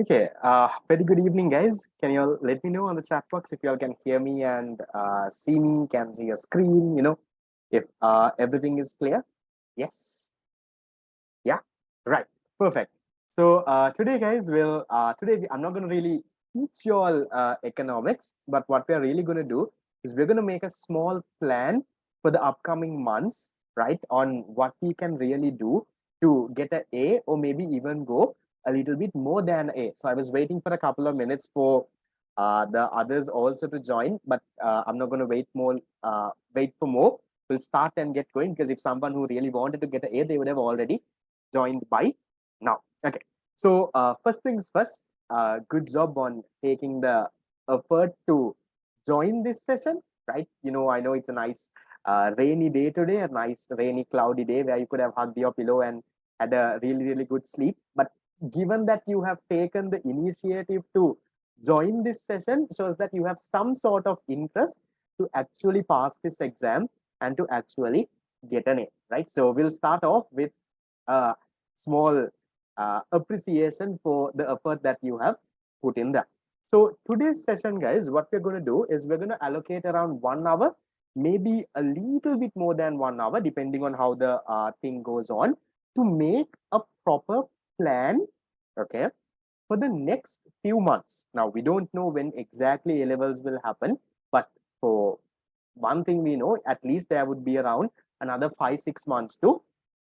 Okay, very good evening, guys. Can you all let me know on the chat box if you all can hear me and see me, can see a screen, if everything is clear? Yes. Yeah. Right. Perfect. So today, guys, I'm not going to really teach you all economics, but what we're really going to do is we're going to make a small plan for the upcoming months, right? On what we can really do to get an A or maybe even go a little bit more than A. So I was waiting for a couple of minutes for the others also to join, but I'm not going to wait for more. We'll start and get going because if someone who really wanted to get an A, they would have already joined by now. Okay. So first things first, good job on taking the effort to join this session, right? I know it's a nice rainy day today, a nice rainy cloudy day where you could have hugged your pillow and had a really, really good sleep. But given that you have taken the initiative to join this session shows that you have some sort of interest to actually pass this exam and to actually get an A, right? So we'll start off with a small appreciation for the effort that you have put in there. So today's session, guys, what we're going to do is we're going to allocate around 1 hour, maybe a little bit more than 1 hour, depending on how the thing goes on, to make a proper plan, okay, for the next few months. Now, we don't know when exactly A levels will happen, but for one thing we know, at least there would be around another 5, 6 months to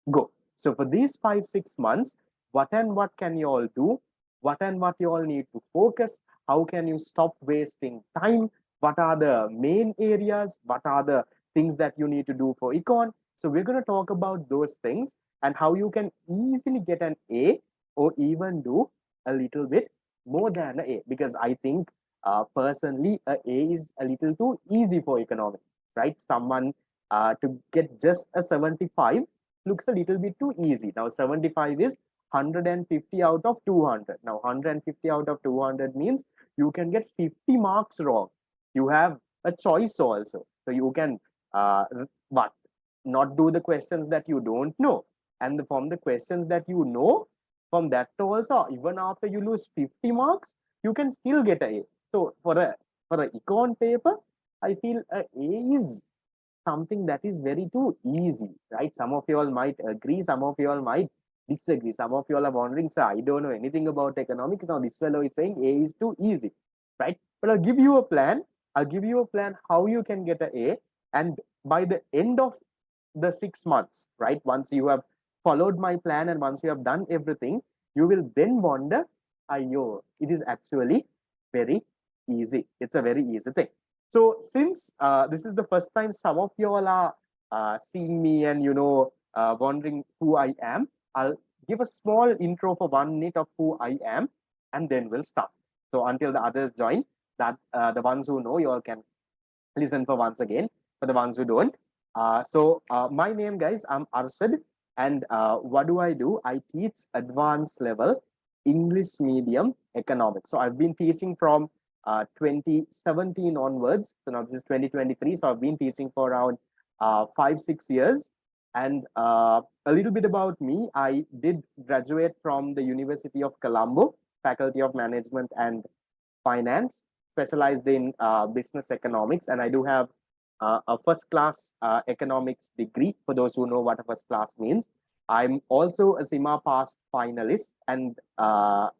go. So for these 5, 6 months, what and what can you all do? What and what you all need to focus? How can you stop wasting time? What are the main areas? What are the things that you need to do for econ? So we're going to talk about those things and how you can easily get an A or even do a little bit more than an A, because I think personally a A is a little too easy for economics, right? Someone to get just a 75 looks a little bit too easy. Now 75 is 150 out of 200. Now 150 out of 200 means you can get 50 marks wrong. You have a choice also. So you can what not do the questions that you don't know, and from the questions that you know, from that also, even after you lose 50 marks, you can still get a A. So for a econ paper, I feel a A is something that is very too easy, right? Some of you all might agree, some of you all might disagree. Some of you all are wondering, sir, I don't know anything about economics. Now this fellow is saying A is too easy, right? But I'll give you a plan. I'll give you a plan how you can get an A. And by the end of the 6 months, right? Once you have followed my plan and once you have done everything, you will then wonder, ayo, it is actually very easy. It's a very easy thing. So since this is the first time some of you all are seeing me and wondering who I am, I'll give a small intro for 1 minute of who I am, and then we'll start. So until the others join, that the ones who know, you all can listen for once again. For the ones who don't, my name, guys, I'm Arshad, and what do? I teach advanced level English medium economics. So I've been teaching from 2017 onwards. So now this is 2023. So I've been teaching for around 5, 6 years. And a little bit about me, I did graduate from the University of Colombo, Faculty of Management and Finance, specialized in business economics. And I do have a first class economics degree, for those who know what a first class means. I'm also a SIMA past finalist, and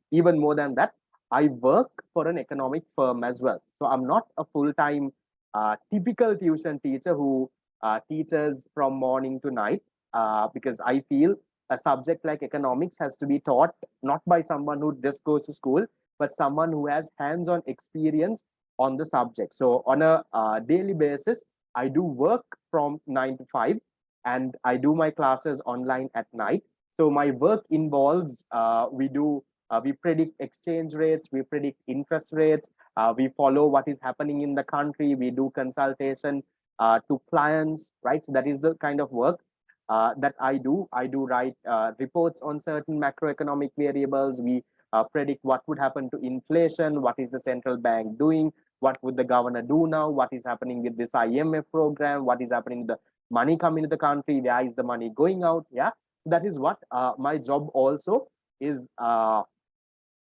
even more than that, I work for an economic firm as well. So I'm not a full-time typical tuition teacher who teaches from morning to night, because I feel a subject like economics has to be taught not by someone who just goes to school, but someone who has hands-on experience on the subject. So on a daily basis, I do work from 9 to 5, and I do my classes online at night. So my work involves we predict exchange rates, we predict interest rates, we follow what is happening in the country, we do consultation to clients, right? So that is the kind of work that I do. I do write reports on certain macroeconomic variables. We predict what would happen to inflation, what is the central bank doing, what would the governor do now, what is happening with this IMF program, what is happening with the money coming to the country, where is the money going out. Yeah, so that is what my job also is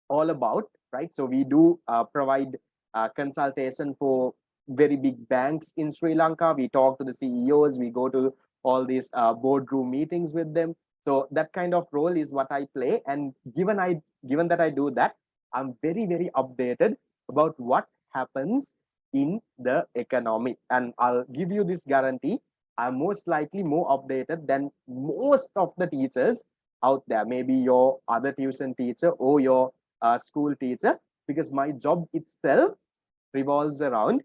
all about, right? So we do provide consultation for very big banks in Sri Lanka. We talk to the CEOs, we go to all these boardroom meetings with them. So that kind of role is what I play. And given that I do that, I'm very, very updated about what happens in the economy. And I'll give you this guarantee, I'm most likely more updated than most of the teachers out there, maybe your other tuition teacher or your school teacher, because my job itself revolves around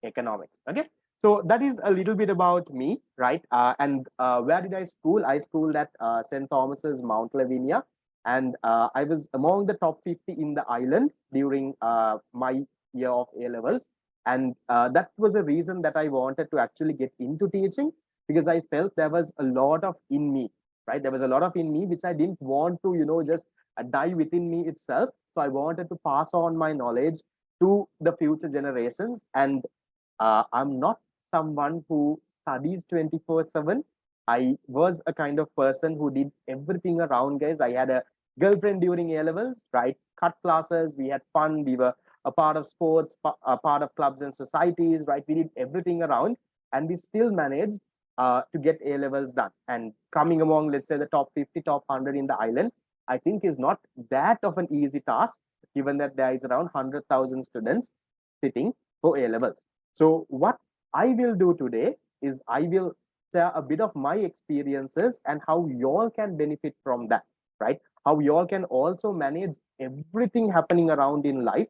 economics. Okay, so that is a little bit about me, right? And where did I school? I schooled at St. Thomas's, Mount Lavinia, and I was among the top 50 in the island during my year of A levels. And that was a reason that I wanted to actually get into teaching, because I felt there was a lot of in me, right? There was a lot of in me which I didn't want to, just die within me itself. So I wanted to pass on my knowledge to the future generations. And I'm not someone who studies 24/7. I was a kind of person who did everything around, guys. I had a girlfriend during A levels, right? Cut classes, we had fun, we were a part of sports, a part of clubs and societies, right? We did everything around, and we still managed to get A levels done. And coming among, let's say, the top 50, top 100 in the island, I think is not that of an easy task, given that there is around 100,000 students sitting for A levels. So what I will do today is I will share a bit of my experiences and how y'all can benefit from that, right? How y'all can also manage everything happening around in life,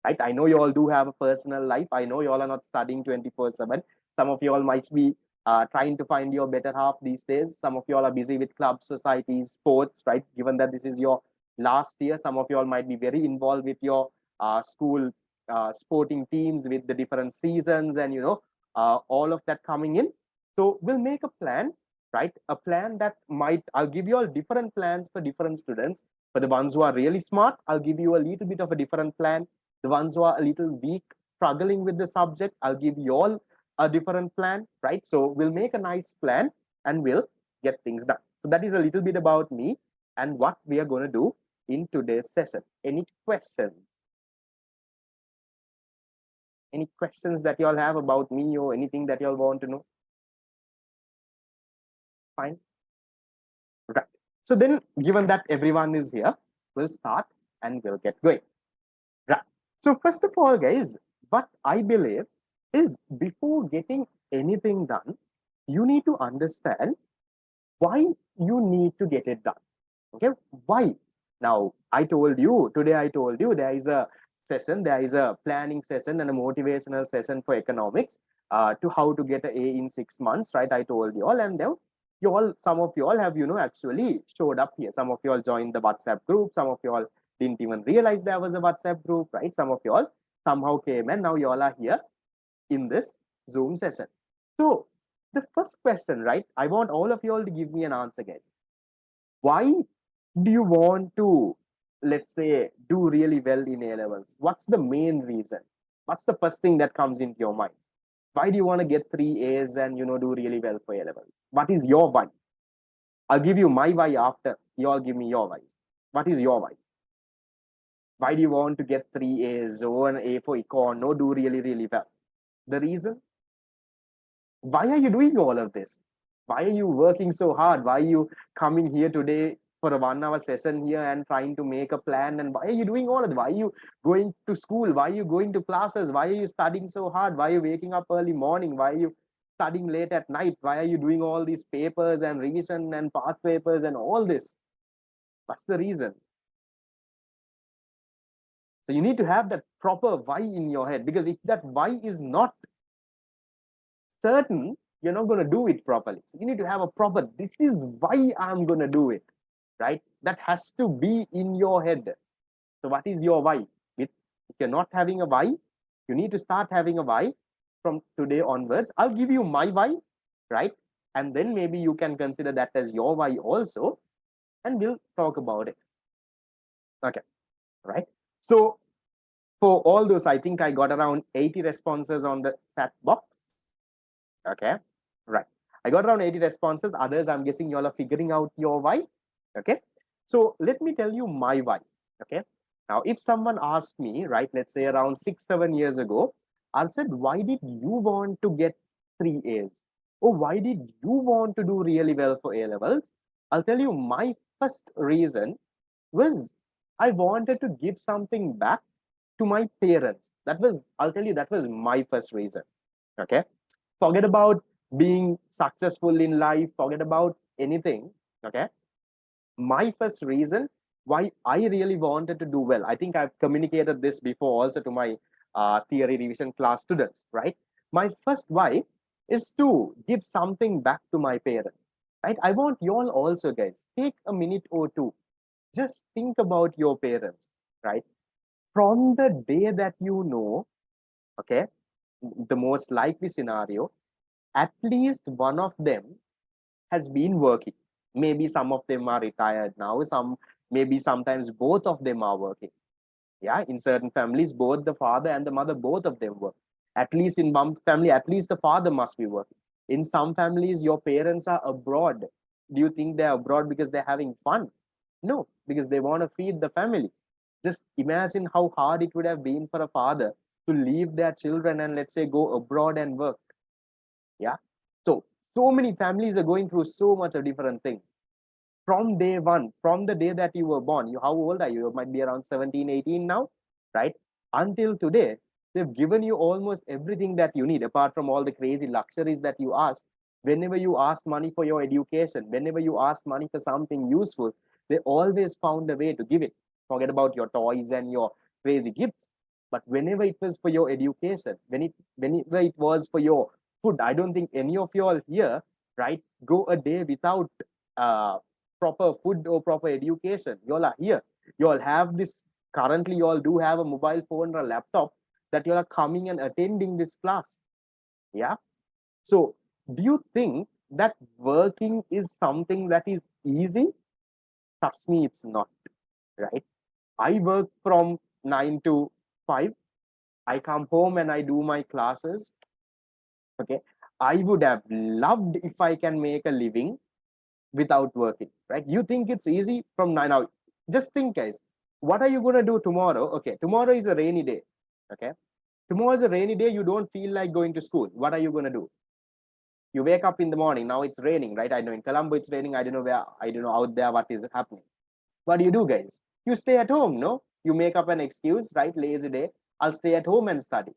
right? I know you all do have a personal life. I know you all are not studying 24/7. Some of you all might be trying to find your better half these days. Some of you all are busy with clubs, societies, sports, right? Given that this is your last year, some of you all might be very involved with your school sporting teams with the different seasons and all of that coming in. So we'll make a plan, right? A plan that I'll give you all different plans for different students. For the ones who are really smart, I'll give you a little bit of a different plan. The ones who are a little weak, struggling with the subject, I'll give you all a different plan, right? So we'll make a nice plan and we'll get things done. So that is a little bit about me and what we are going to do in today's session. Any questions? Any questions that y'all have about me or anything that y'all want to know? Fine. Right. So then, given that everyone is here, we'll start and we'll get going. Right. So first of all, guys, what I believe is before getting anything done, you need to understand why you need to get it done. Okay, why? Now, today I told you there is a session, there is a planning session and a motivational session for economics to how to get an A in 6 months, right? I told you all, and then some of you all have, actually showed up here. Some of you all joined the WhatsApp group, some of you all didn't even realize there was a WhatsApp group, right? Some of you all somehow came and now you all are here in this Zoom session. So the first question, right? I want all of you all to give me an answer, guys. Why do you want to, let's say, do really well in A levels? What's the main reason? What's the first thing that comes into your mind? Why do you want to get 3 A's and do really well for A levels? What is your why? I'll give you my why after you all give me your why. What is your why? Why do you want to get 3 A's or an A for econ or do really, really well? The reason? Why are you doing all of this? Why are you working so hard? Why are you coming here today for a 1 hour session here and trying to make a plan? And why are you doing all of that? Why are you going to school? Why are you going to classes? Why are you studying so hard? Why are you waking up early morning? Why are you studying late at night? Why are you doing all these papers and revision and past papers and all this? What's the reason? So you need to have that proper why in your head, because if that why is not certain, you're not going to do it properly. So you need to have a proper, this is why I'm going to do it, right? That has to be in your head. So what is your why? If you're not having a why, you need to start having a why from today onwards. I'll give you my why, right? And then maybe you can consider that as your why also, and we'll talk about it. Okay, right? So for all those, I think I got around 80 responses on the chat box. Okay, right. I got around 80 responses. Others, I'm guessing you all are figuring out your why. Okay, so let me tell you my why. Okay, Now, if someone asked me, right, let's say around 6, 7 years ago, I said, why did you want to get three A's? Or why did you want to do really well for A levels? I'll tell you, my first reason was I wanted to give something back to my parents. That was, I'll tell you, that was my first reason. Okay. Forget about being successful in life, forget about anything. Okay. My first reason why I really wanted to do well, I think I've communicated this before also to my theory revision class students, right? My first why is to give something back to my parents, right? I want you all also, guys, take a minute or two, just think about your parents, right? From the day that you know, okay, the most likely scenario, at least one of them has been working. Maybe some of them are retired now, some maybe sometimes both of them are working. Yeah, in certain families, both the father and the mother, both of them work. At least in one family, at least the father must be working. In some families, your parents are abroad. Do you think they're abroad because they're having fun? No, because they want to feed the family. Just imagine how hard it would have been for a father to leave their children and, let's say, go abroad and work. Yeah. So many families are going through so much of different things from day one, from the day that you were born. How old are you? You might be around 17, 18 now, right? Until today, they've given you almost everything that you need, apart from all the crazy luxuries that you ask. Whenever you ask money for your education, whenever you ask money for something useful, they always found a way to give it. Forget about your toys and your crazy gifts. But whenever it was for your education, whenever it was for your food, I don't think any of you all here, right, go a day without uh, proper food or proper education. You all are here. You all have this. Currently, you all do have a mobile phone or a laptop that you are coming and attending this class. Yeah. So, do you think that working is something that is easy? Trust me, it's not. Right. I work from 9 to 5. I come home and I do my classes. Okay. I would have loved if I can make a living without working, right? You think it's easy from now? Just think, guys. What are you going to do tomorrow? Okay, tomorrow is a rainy day. Okay, tomorrow is a rainy day. You don't feel like going to school. What are you going to do? You wake up in the morning. Now it's raining, right? I know in Colombo it's raining. I don't know where. I don't know out there what is happening. What do, guys? You stay at home, no? You make up an excuse, right? Lazy day. I'll stay at home and study.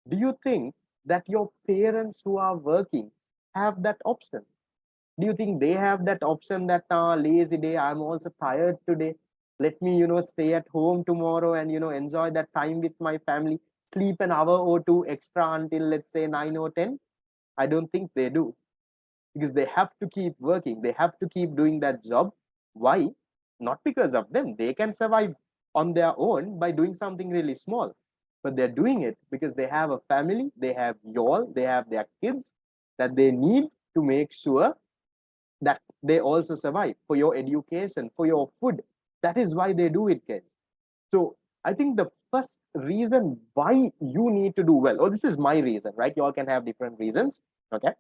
Do you think that your parents who are working have that option? Do you think they have that option that lazy day, I'm also tired today, let me stay at home tomorrow and enjoy that time with my family, sleep an hour or two extra until, let's say, 9 or 10? I don't think they do, because they have to keep working, they have to keep doing that job. Why? Not because of them, they can survive on their own by doing something really small, but they're doing it because they have a family, they have y'all, they have their kids that they need to make sure that they also survive, for your education, for your food. That is why they do it, guys. So I think the first reason why you need to do well, or this is my reason, right? You all can have different reasons. Okay.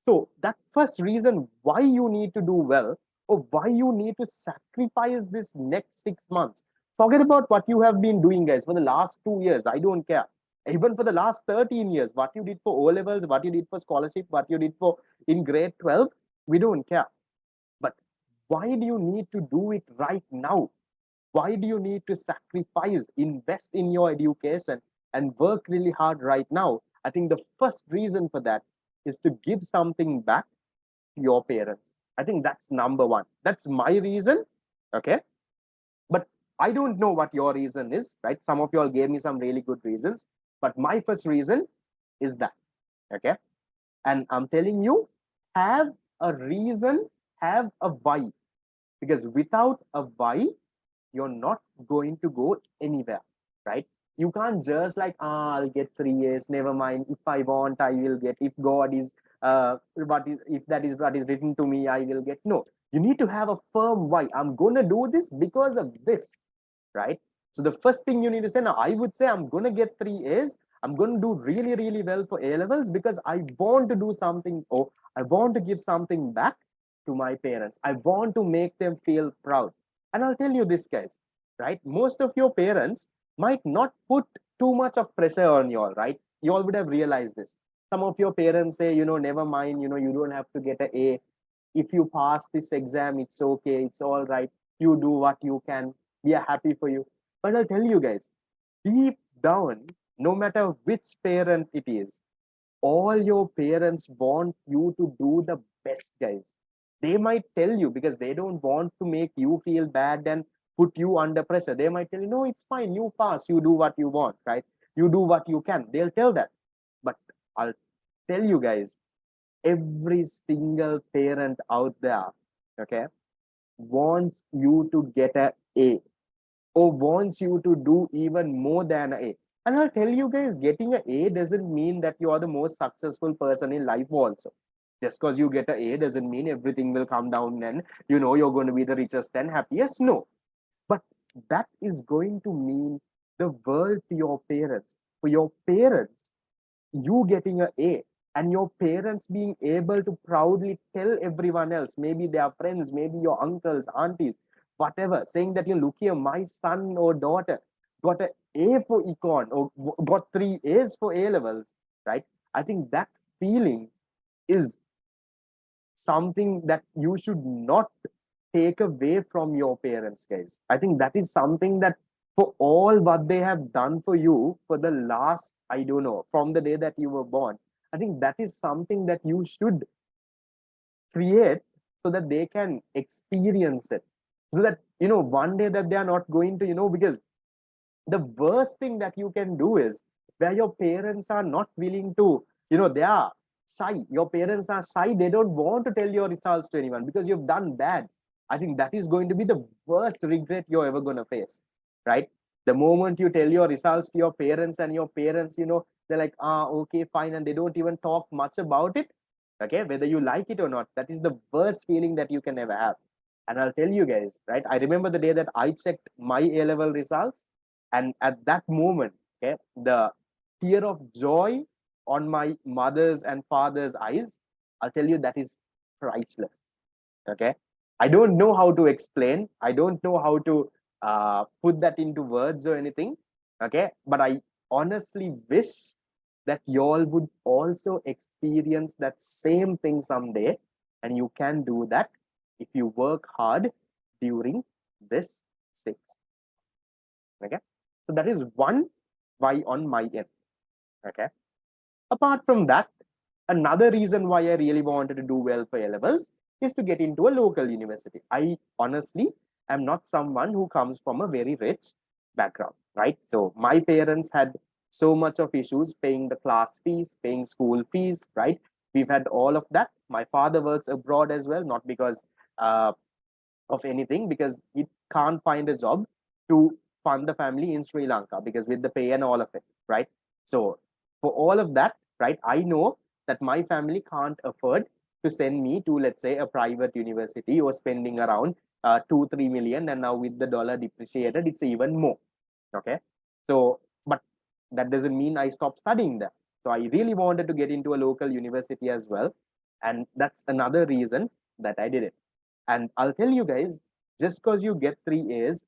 So that first reason why you need to do well, or why you need to sacrifice this next 6 months. Forget about what you have been doing, guys, for the last 2 years. I don't care. Even for the last 13 years, what you did for O levels, what you did for scholarship, what you did for in grade 12, we don't care. But why do you need to do it right now? Why do you need to sacrifice, invest in your education, and work really hard right now? I think the first reason for that is to give something back to your parents. I think that's number one. That's my reason. Okay. But I don't know what your reason is, right? Some of you all gave me some really good reasons. But my first reason is that. Okay. And I'm telling you, have a reason, have a why, because without a why, you're not going to go anywhere, right? You can't just like, I'll get 3 years, never mind, if I want I will get, if God is what is, if that is what is written to me, I will get. No, you need to have a firm why. I'm gonna do this because of this, right? So the first thing you need to say, now I would say I'm gonna get 3 A's, I'm gonna do really, really well for A levels because I want to do something, or I want to give something back to my parents. I want to make them feel proud. And I'll tell you this, guys. right? Most of your parents might not put too much of pressure on you all, right? You all would have realized this. Some of your parents say, never mind, you don't have to get an A. If you pass this exam, it's okay, it's all right. You do what you can. We are happy for you. But I'll tell you guys, deep down, no matter which parent it is, all your parents want you to do the best, guys. They might tell you because they don't want to make you feel bad and put you under pressure. They might tell you, no, it's fine, you pass, you do what you want, right? You do what you can. They'll tell that. But I'll tell you guys, every single parent out there, okay, wants you to get a A, or wants you to do even more than a A. And I'll tell you guys, getting an A doesn't mean that you are the most successful person in life also. Just because you get an A doesn't mean everything will come down and you're going to be the richest and happiest. No. But that is going to mean the world to your parents. For your parents, you getting an A and your parents being able to proudly tell everyone else, maybe their friends, maybe your uncles, aunties, whatever, saying that, look here, my son or daughter got an A for econ or got 3 A's for A levels, right? I think that feeling is something that you should not take away from your parents, guys. I think that is something that for all what they have done for you for the last, I don't know, from the day that you were born, I think that is something that you should create so that they can experience it. So that, one day that they are not going to, because the worst thing that you can do is where your parents are not willing to, they are shy. Your parents are shy. They don't want to tell your results to anyone because you've done bad. I think that is going to be the worst regret you're ever going to face, right? The moment you tell your results to your parents and your parents, they're like, okay, fine. And they don't even talk much about it. Okay. Whether you like it or not, that is the worst feeling that you can ever have. And I'll tell you guys, right? I remember the day that I checked my A level results, and at that moment, okay, the tear of joy on my mother's and father's eyes, I'll tell you that is priceless. Okay. I don't know how to explain. I don't know how to put that into words or anything. Okay. But I honestly wish that y'all would also experience that same thing someday. And you can do that if you work hard during this 6. Okay. So that is one why on my end. Okay. Apart from that, another reason why I really wanted to do well for A levels is to get into a local university. I honestly am not someone who comes from a very rich background, right? So my parents had so much of issues paying the class fees, paying school fees, right? We've had all of that. My father works abroad as well, not because of anything, because he can't find a job to fund the family in Sri Lanka because with the pay and all of it, right? So for all of that, right, I know that my family can't afford to send me to, let's say, a private university or spending around 2-3 million, and now with the dollar depreciated, it's even more. Okay, so but that doesn't mean I stopped studying there. So I really wanted to get into a local university as well, and that's another reason that I did it. And I'll tell you guys, just because you get 3 A's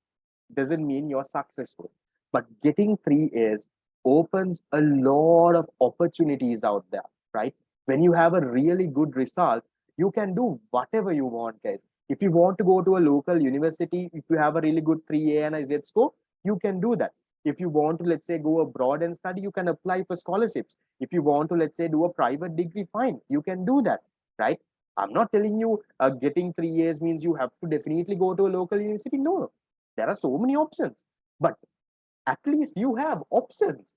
doesn't mean you're successful. But getting 3 A's opens a lot of opportunities out there, right? When you have a really good result, you can do whatever you want, guys. If you want to go to a local university, if you have a really good 3A and a Z score, you can do that. If you want to, let's say, go abroad and study, you can apply for scholarships. If you want to, let's say, do a private degree, fine, you can do that, right? I'm not telling you getting 3 A's means you have to definitely go to a local university. No, there are so many options, but at least you have options.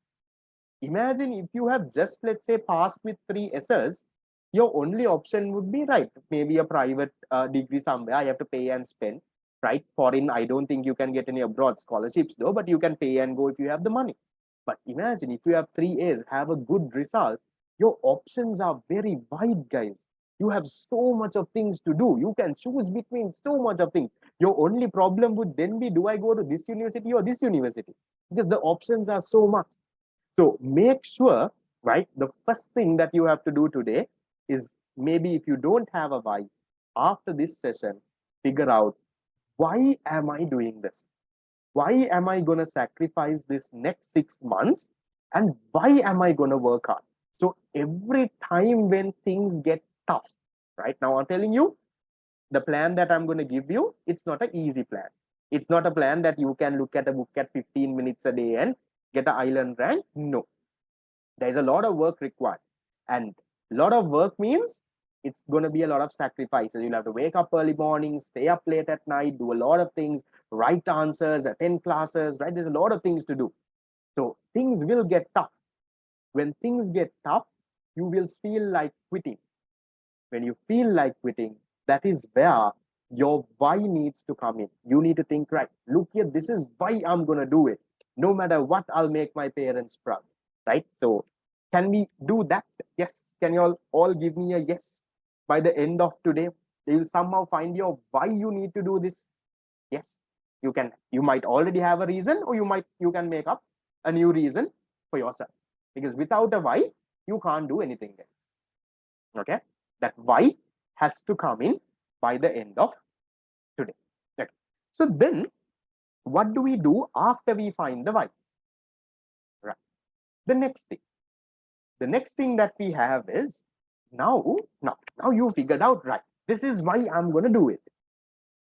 Imagine if you have just, let's say, passed with 3 S's, your only option would be, right, maybe a private degree somewhere. I have to pay and spend, right? Foreign, I don't think you can get any abroad scholarships though, but you can pay and go if you have the money. But imagine if you have 3 A's, have a good result, your options are very wide, guys. You have so much of things to do. You can choose between so much of things. Your only problem would then be, do I go to this university or this university? Because the options are so much. So make sure, right, the first thing that you have to do today is, maybe if you don't have a why, after this session, figure out, why am I doing this? Why am I going to sacrifice this next 6 months? And why am I going to work hard? So every time when things get tough, right now, I'm telling you, the plan that I'm going to give you, it's not an easy plan. It's not a plan that you can look at a book at 15 minutes a day and get an island rank. No, there's a lot of work required. And a lot of work means it's going to be a lot of sacrifices. You'll have to wake up early morning, stay up late at night, do a lot of things, write answers, attend classes, right? There's a lot of things to do. So things will get tough. When things get tough, you will feel like quitting. When you feel like quitting, that is where your why needs to come in. You need to think, right, look here, this is why I'm going to do it. No matter what, I'll make my parents proud, right? So can we do that? Yes. Can you all give me a yes? By the end of today, you will somehow find your why you need to do this. Yes, you can. You might already have a reason, or you can make up a new reason for yourself. Because without a why, you can't do anything else. Okay, that why has to come in by the end of today. Okay. So then what do we do after we find the why? Right. The next thing that we have is now you figured out, right, this is why I'm going to do it.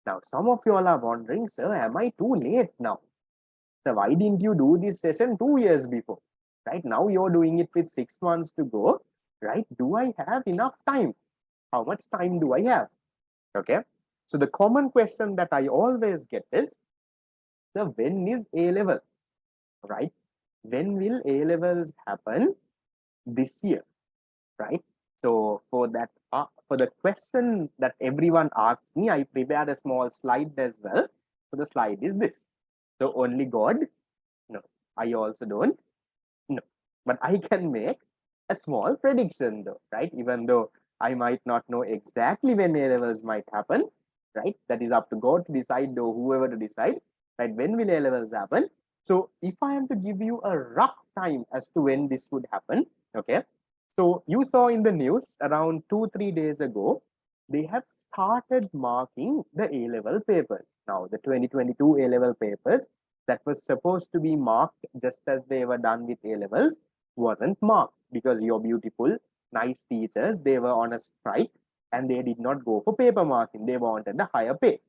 Now some of you all are wondering, sir, am I too late now? So why didn't you do this session 2 years before? Right now you're doing it with 6 months to go, right? Do I have enough time? How much time do I have? Okay, so the common question that I always get is, so when is A levels, right? When will A levels happen this year, right? So for that, for the question that everyone asks me, I prepared a small slide as well. So the slide is this. So only God knows. I also don't know, but I can make a small prediction though, right? Even though I might not know exactly when A levels might happen, right? That is up to God to decide, though, whoever to decide, right? When will A levels happen? So if I am to give you a rough time as to when this would happen, okay? So you saw in the news around 2-3 days ago, they have started marking the A level papers. Now the 2022 A level papers that was supposed to be marked just as they were done with A levels wasn't marked because your beautiful, nice teachers, they were on a strike and they did not go for paper marking. They wanted a higher pay.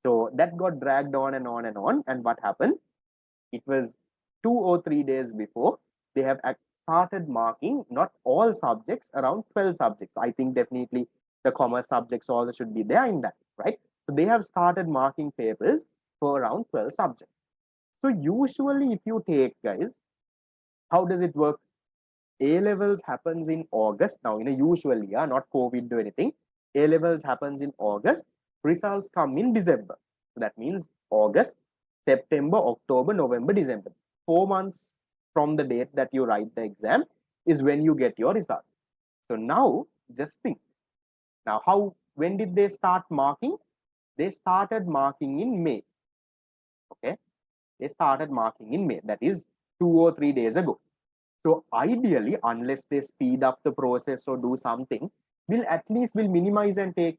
So that got dragged on and on and on. And what happened? It was 2 or 3 days before they have started marking not all subjects, around 12 subjects. I think definitely the commerce subjects also should be there in that, right? So they have started marking papers for around 12 subjects. So usually if you take, guys, how does it work? A levels happens in August. Now, usually, yeah, not COVID or anything. A levels happens in August. Results come in December. So that means August, September, October, November, December. 4 months from the date that you write the exam is when you get your results. So now, just think. Now, when did they start marking? They started marking in May. Okay. They started marking in May. That is 2 or 3 days ago. So ideally, unless they speed up the process or do something, will minimize and take,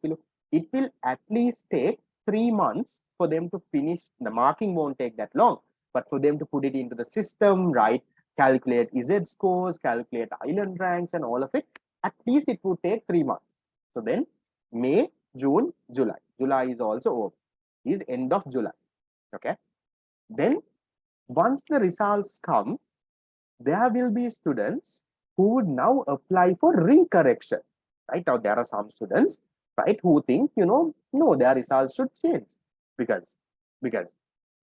it will at least take 3 months for them to finish. The marking won't take that long, but for them to put it into the system, right? Calculate Z scores, calculate island ranks and all of it, at least it would take 3 months. So then May, June, July. July is also over. Is end of July. Okay. Then once the results come, there will be students who would now apply for recorrection. Right now, there are some students, right, who think, no, their results should change because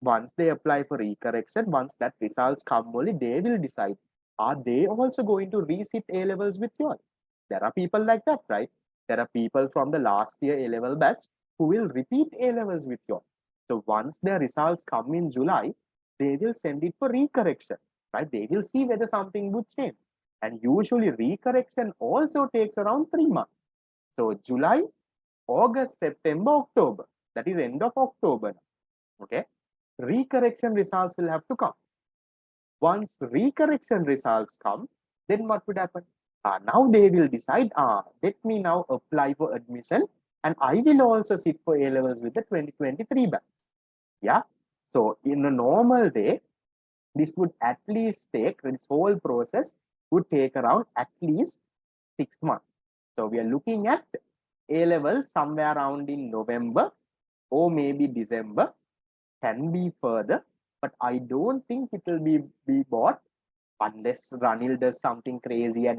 once they apply for recorrection, once that results come, only they will decide, are they also going to resit A levels with you all? There are people like that, right? There are people from the last year A level batch who will repeat A levels with you all. So once their results come in July, they will send it for recorrection, right? They will see whether something would change. And usually recorrection also takes around 3 months. So July, August, September, October, that is end of October. Okay. Recorrection results will have to come. Once recorrection results come, then what would happen? Now they will decide, let me now apply for admission and I will also sit for A levels with the 2023 batch. Yeah. So in a normal day, this would at least take, this whole process would take around at least 6 months. So we are looking at A levels somewhere around in November or maybe December, can be further, but I don't think it will be bought unless Ranil does something crazy and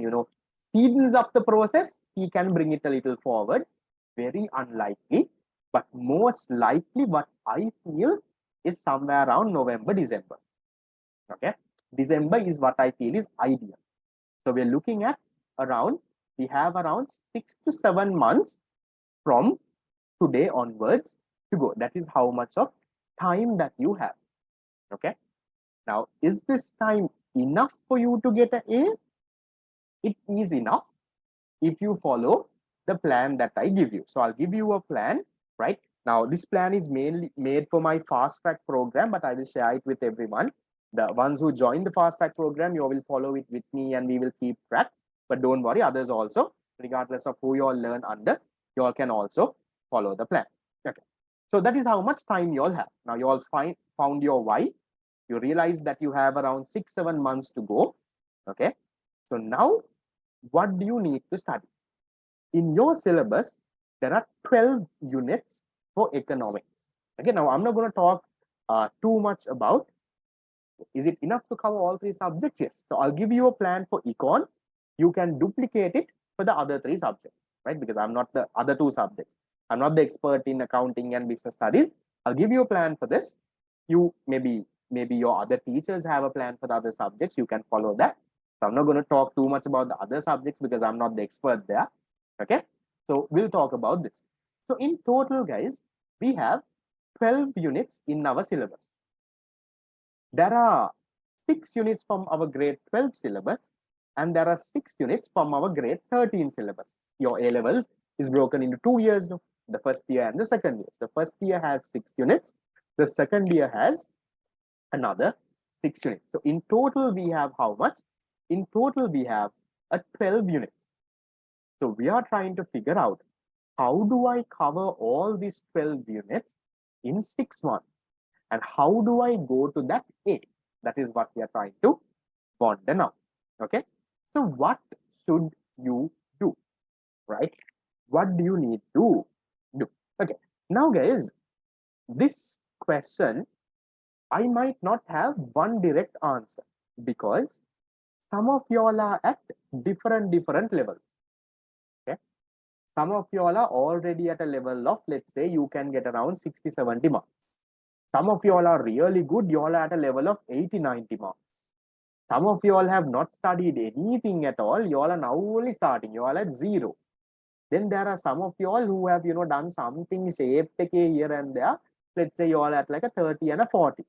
speeds up the process. He can bring it a little forward. Very unlikely, but most likely what I feel is somewhere around November, December. Okay, December is what I feel is ideal. So we're looking at we have around 6 to 7 months from today onwards to go. That is how much of time that you have. Okay, now is this time enough for you to get an A? It is enough if you follow the plan that I give you. So I'll give you a plan, right? Now this plan is mainly made for my fast track program, but I will share it with everyone. The ones who join the fast track program, you will follow it with me and we will keep track. But don't worry, others also, regardless of who you all learn under, you all can also follow the plan. Okay. So that is how much time you all have. Now you all found your why. You realize that you have around 6-7 months to go. Okay. So now what do you need to study? In your syllabus, there are 12 units for economics. Okay, now I'm not going to talk too much about is it enough to cover all 3 subjects? Yes. So I'll give you a plan for econ. You can duplicate it for the other 3 subjects, right? Because I'm not the other 2 subjects. I'm not the expert in accounting and business studies. I'll give you a plan for this. You maybe your other teachers have a plan for the other subjects. You can follow that. So I'm not going to talk too much about the other subjects because I'm not the expert there. Okay. So we'll talk about this. So in total, guys, we have 12 units in our syllabus. There are 6 units from our grade 12 syllabus and there are 6 units from our grade 13 syllabus. Your A levels is broken into 2 years now, the first year and the second year. The first year has 6 units. The second year has another 6 units. So in total, we have how much? In total, we have a 12 units. So we are trying to figure out how do I cover all these 12 units in 6 months? And how do I go to that A? That is what we are trying to ponder now. Okay. So what should you do? Right? What do you need to do? Okay. Now, guys, this question, I might not have one direct answer because some of y'all are at different levels. Okay. Some of y'all are already at a level of, let's say, you can get around 60-70 marks. Some of you all are really good. You all are at a level of 80-90 marks. Some of you all have not studied anything at all. You all are now only starting. You all at 0. Then there are some of you all who have, done something shaped here and there. Let's say you all at like a 30 and a 40.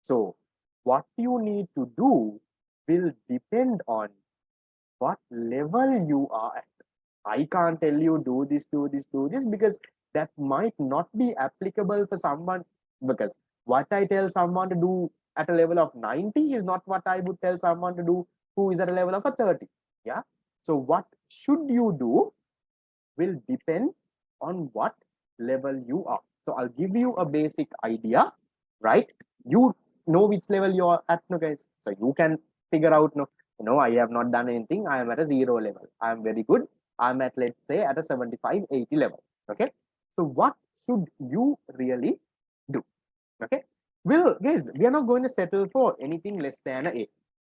So what you need to do will depend on what level you are at. I can't tell you do this because that might not be applicable for someone, because what I tell someone to do at a level of 90 is not what I would tell someone to do who is at a level of a 30. Yeah. So what should you do will depend on what level you are. So I'll give you a basic idea, right? You know which level you are at, no, guys. So you can figure out, no, I have not done anything. I am at a 0 level. I am very good. I'm at, let's say, at a 75-80 level. Okay. So what should you really do? Okay. Well, guys, we are not going to settle for anything less than an A.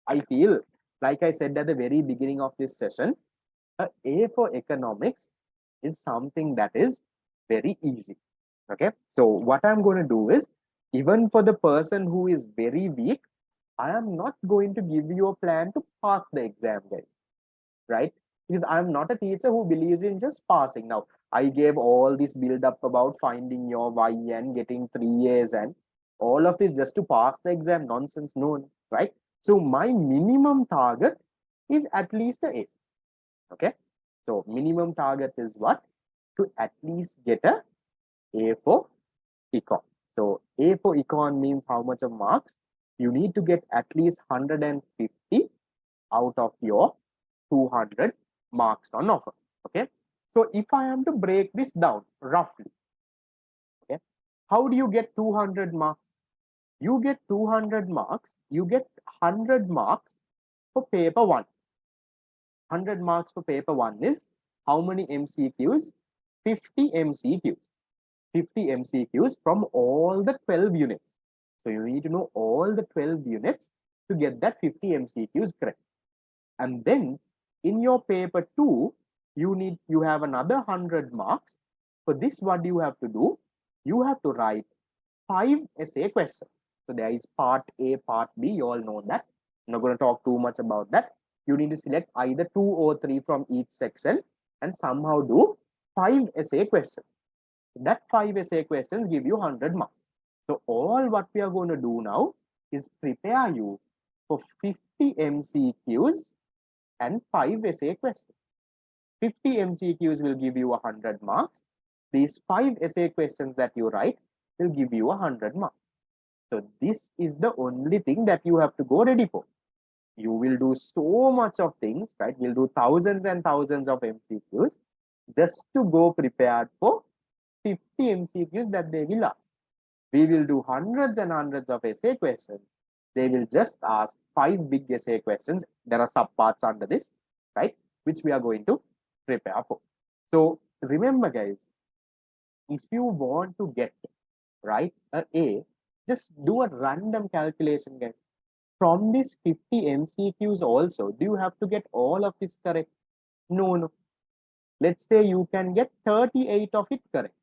I feel, like I said at the very beginning of this session, an A for economics is something that is very easy. Okay. So what I'm going to do is, even for the person who is very weak, I am not going to give you a plan to pass the exam, guys. Right? Because I'm not a teacher who believes in just passing. Now, I gave all this build up about finding your Y and getting 3 A's and all of this just to pass the exam. Nonsense, no, right? So my minimum target is at least a A. Okay. So minimum target is what? To at least get a A for econ. So A for econ means how much of marks? You need to get at least 150 out of your 200 marks on offer. Okay. So if I am to break this down roughly, okay, how do you get 200 marks? You get 200 marks, you get 100 marks for paper 1. 100 marks for paper 1 is how many MCQs? 50 MCQs. 50 MCQs from all the 12 units. So you need to know all the 12 units to get that 50 MCQs correct. And then in your paper 2, you have another 100 marks. For this, what do you have to do? You have to write 5 essay questions. So there is part A, part B. You all know that. I'm not going to talk too much about that. You need to select either 2 or 3 from each section and somehow do 5 essay questions. That 5 essay questions give you 100 marks. So all what we are going to do now is prepare you for 50 MCQs and 5 essay questions. 50 MCQs will give you 100 marks. These 5 essay questions that you write will give you 100 marks. So this is the only thing that you have to go ready for. You will do so much of things, right? We'll do thousands and thousands of MCQs just to go prepared for 50 MCQs that they will ask. We will do hundreds and hundreds of essay questions. They will just ask 5 big essay questions. There are subparts under this, right? Which we are going to prepare for. So remember, guys, if you want to get right A, just do a random calculation, guys. From these 50 MCQs also, do you have to get all of this correct? No. Let's say you can get 38 of it correct.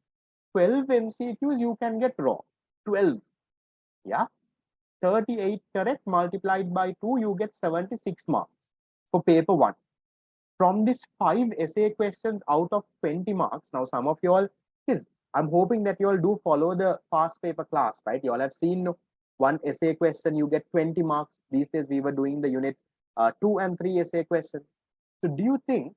12 MCQs you can get wrong. 12. Yeah. 38 correct multiplied by 2, you get 76 marks for paper 1. From this 5 essay questions out of 20 marks, now some of you all, yes, I'm hoping that you all do follow the past paper class, right? You all have seen one essay question, you get 20 marks. These days we were doing the unit 2 and 3 essay questions. So do you think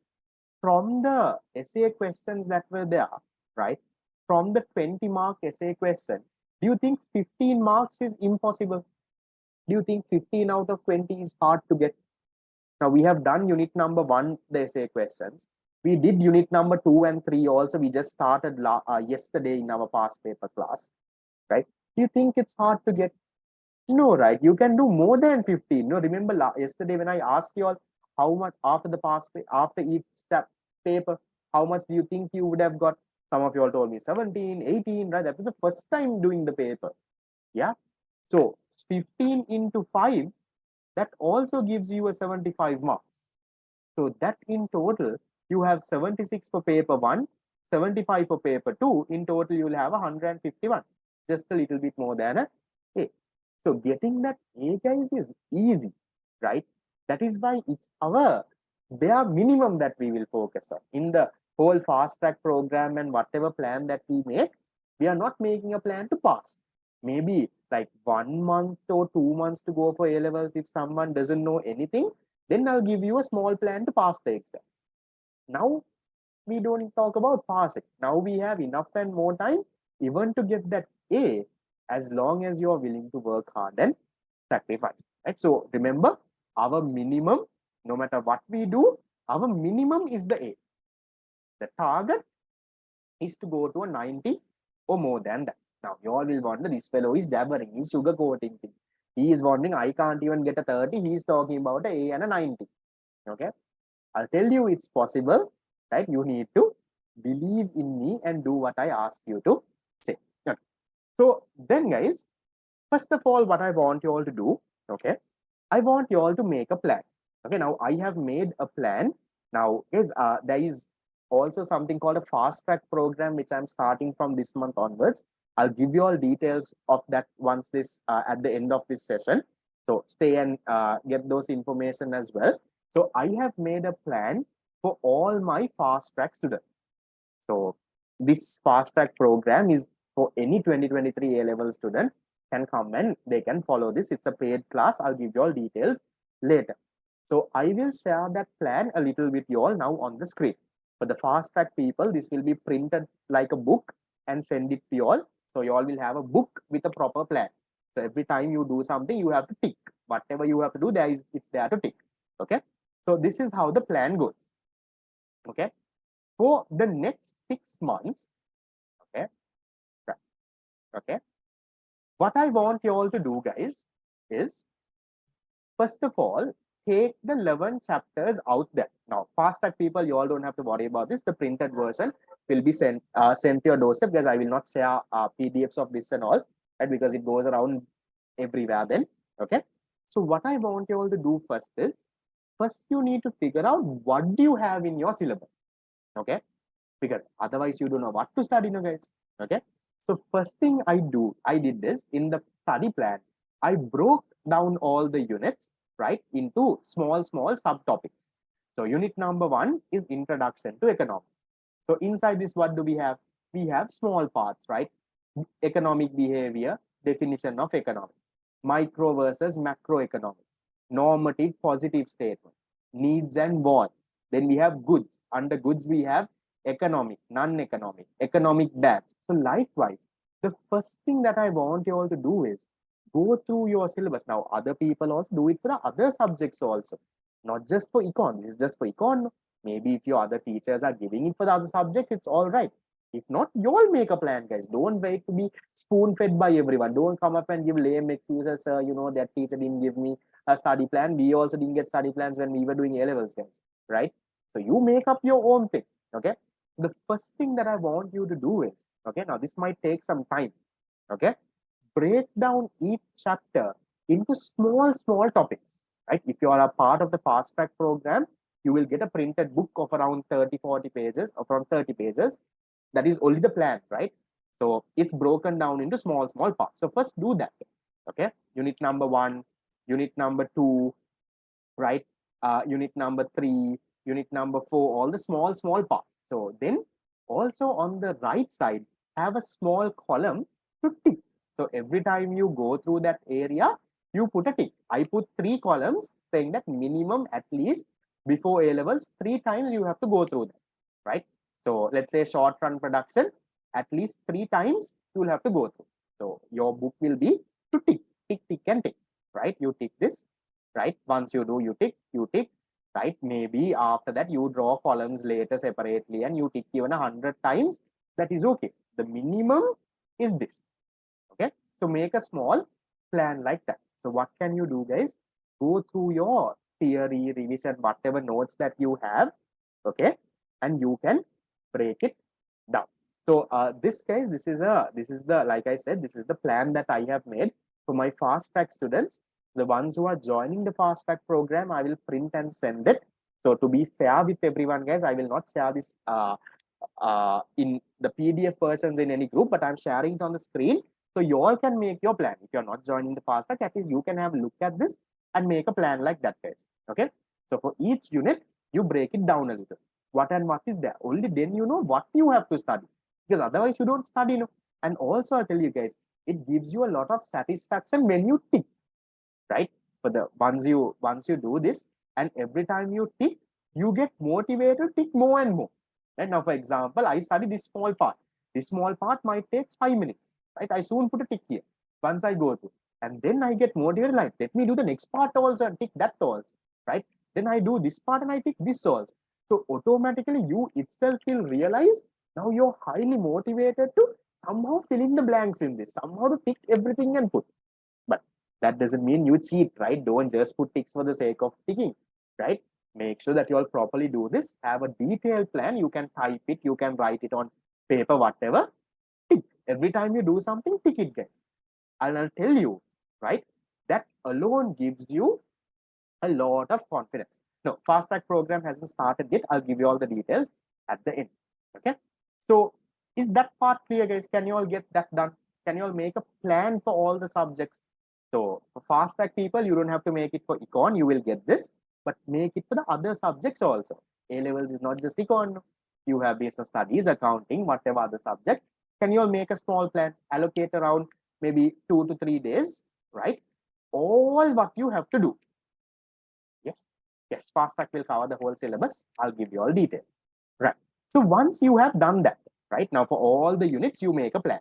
from the essay questions that were there, right? From the 20 mark essay question, do you think 15 marks is impossible? Do you think 15 out of 20 is hard to get? Now we have done unit number 1, the essay questions. We did unit number 2 and 3 also. We just started yesterday in our past paper class, right? Do you think it's hard to get? No, right? You can do more than 15. No, remember yesterday when I asked you all how much after each step paper, how much do you think you would have got? Some of you all told me 17, 18, right? That was the first time doing the paper. Yeah. So 15 into 5, that also gives you a 75 marks. So that in total, you have 76 for paper 1, 75 for paper 2. In total, you will have 151. Just a little bit more than a A. So getting that A, guys, is easy, right? That is why it's our bare minimum that we will focus on. In the whole fast track program and whatever plan that we make, we are not making a plan to pass. Maybe like 1 month or 2 months to go for A levels. If someone doesn't know anything, then I'll give you a small plan to pass the exam. Now we don't talk about passing. Now we have enough and more time even to get that A, as long as you're willing to work hard and sacrifice. Right? So remember, our minimum, no matter what we do, our minimum is the A. The target is to go to a 90 or more than that. Now you all will wonder, this fellow is dabbering, he's sugarcoating things. He is wondering, I can't even get a 30. He's talking about a and a 90. Okay. I'll tell you it's possible, right? You need to believe in me and do what I ask you to say. Okay. So then, guys, first of all, what I want you all to do, okay, I want you all to make a plan. Okay, now I have made a plan. Now, there is also something called a fast track program, which I'm starting from this month onwards. I'll give you all details of that once this at the end of this session. So stay and get those information as well. So I have made a plan for all my fast track students. So this fast track program is for any 2023 A-level student can come and they can follow this. It's a paid class. I'll give you all details later. So I will share that plan a little with you all now on the screen. For the fast track people, this will be printed like a book and send it to you all. So you all will have a book with a proper plan. So every time you do something, you have to tick. Whatever you have to do, it's there to tick. Okay. So this is how the plan goes. Okay. For the next 6 months, okay. Okay. What I want you all to do, guys, is first of all, take the 11 chapters out there. Now, fast track people, you all don't have to worry about this. The printed version will be sent to your doorstep, because I will not share PDFs of this and all, right? Because it goes around everywhere then. Okay. So what I want you all to do first is, first you need to figure out what do you have in your syllabus. Okay. Because otherwise you don't know what to study, no, guys. Okay. So first thing I did this in the study plan. I broke down all the units, right, into small subtopics. So unit number 1 is introduction to economics. So inside this, what do we have? We have small parts, right? Economic behavior, definition of economics, micro versus macroeconomics, normative positive statements, needs and wants. Then we have goods. Under goods, we have economic, non-economic, economic debts. So likewise, the first thing that I want you all to do is go through your syllabus. Now, other people also do it for the other subjects also, not just for econ. This is just for econ. Maybe if your other teachers are giving it for the other subjects, it's all right. If not, you all make a plan, guys. Don't wait to be spoon-fed by everyone. Don't come up and give lame excuses. Sir, you know, that teacher didn't give me a study plan. We also didn't get study plans when we were doing A-levels, guys. Right? So you make up your own thing. Okay? The first thing that I want you to do is, okay, now this might take some time. Okay? Break down each chapter into small topics. Right? If you are a part of the fast track program, you will get a printed book of around 30-40 pages, or around 30 pages. That is only the plan, right? So it's broken down into small parts. So first do that. Okay, unit number 1, unit number 2, right? Unit number 3, unit number 4, all the small parts. So then also on the right side, have a small column to tick. So every time you go through that area, you put a tick. I put 3 columns saying that minimum, at least before A levels, 3 times you have to go through that, right? So let's say short run production, at least 3 times you will have to go through. So your book will be to tick, and tick, right? You tick this, right? Once you do, you tick, right? Maybe after that you draw columns later separately and you tick even 100 times. That is okay. The minimum is this. Okay. So make a small plan like that. So what can you do, guys? Go through your theory, revision, whatever notes that you have. Okay. And you can break it down. So this guys, this is the, like I said, this is the plan that I have made for my fast track students. The ones who are joining the fast track program, I will print and send it. So to be fair with everyone, guys, I will not share this in the PDF versions in any group, but I'm sharing it on the screen. So you all can make your plan. If you're not joining the fast track, at least you can have a look at this and make a plan like that, guys. Okay. So for each unit, you break it down a little. What and what is there? Only then you know what you have to study. Because otherwise you don't study. No? And also I'll tell you guys, it gives you a lot of satisfaction when you tick, right? For the once you do this, and every time you tick, you get motivated to tick more and more. And now, for example, I study this small part. This small part might take 5 minutes, right? I soon put a tick here once I go through, and then I get motivated. Like, let me do the next part also and tick that also, right? Then I do this part and I tick this also. So automatically, you itself will realize now you're highly motivated to somehow fill in the blanks in this, somehow to tick everything and put. But that doesn't mean you cheat, right? Don't just put ticks for the sake of ticking, right? Make sure that you all properly do this. Have a detailed plan. You can type it, you can write it on paper, whatever. Tick. Every time you do something, tick it, guys. And I'll tell you, right? That alone gives you a lot of confidence. No, fast track program hasn't started yet. I'll give you all the details at the end. Okay. So is that part clear, guys? Can you all get that done? Can you all make a plan for all the subjects? So for fast track people, you don't have to make it for econ. You will get this, but make it for the other subjects also. A levels is not just econ. You have business studies, accounting, whatever other subject. Can you all make a small plan? Allocate around maybe 2 to 3 days, right? All what you have to do. Yes, fast track will cover the whole syllabus. I'll give you all details. Right. So once you have done that, right, now for all the units, you make a plan,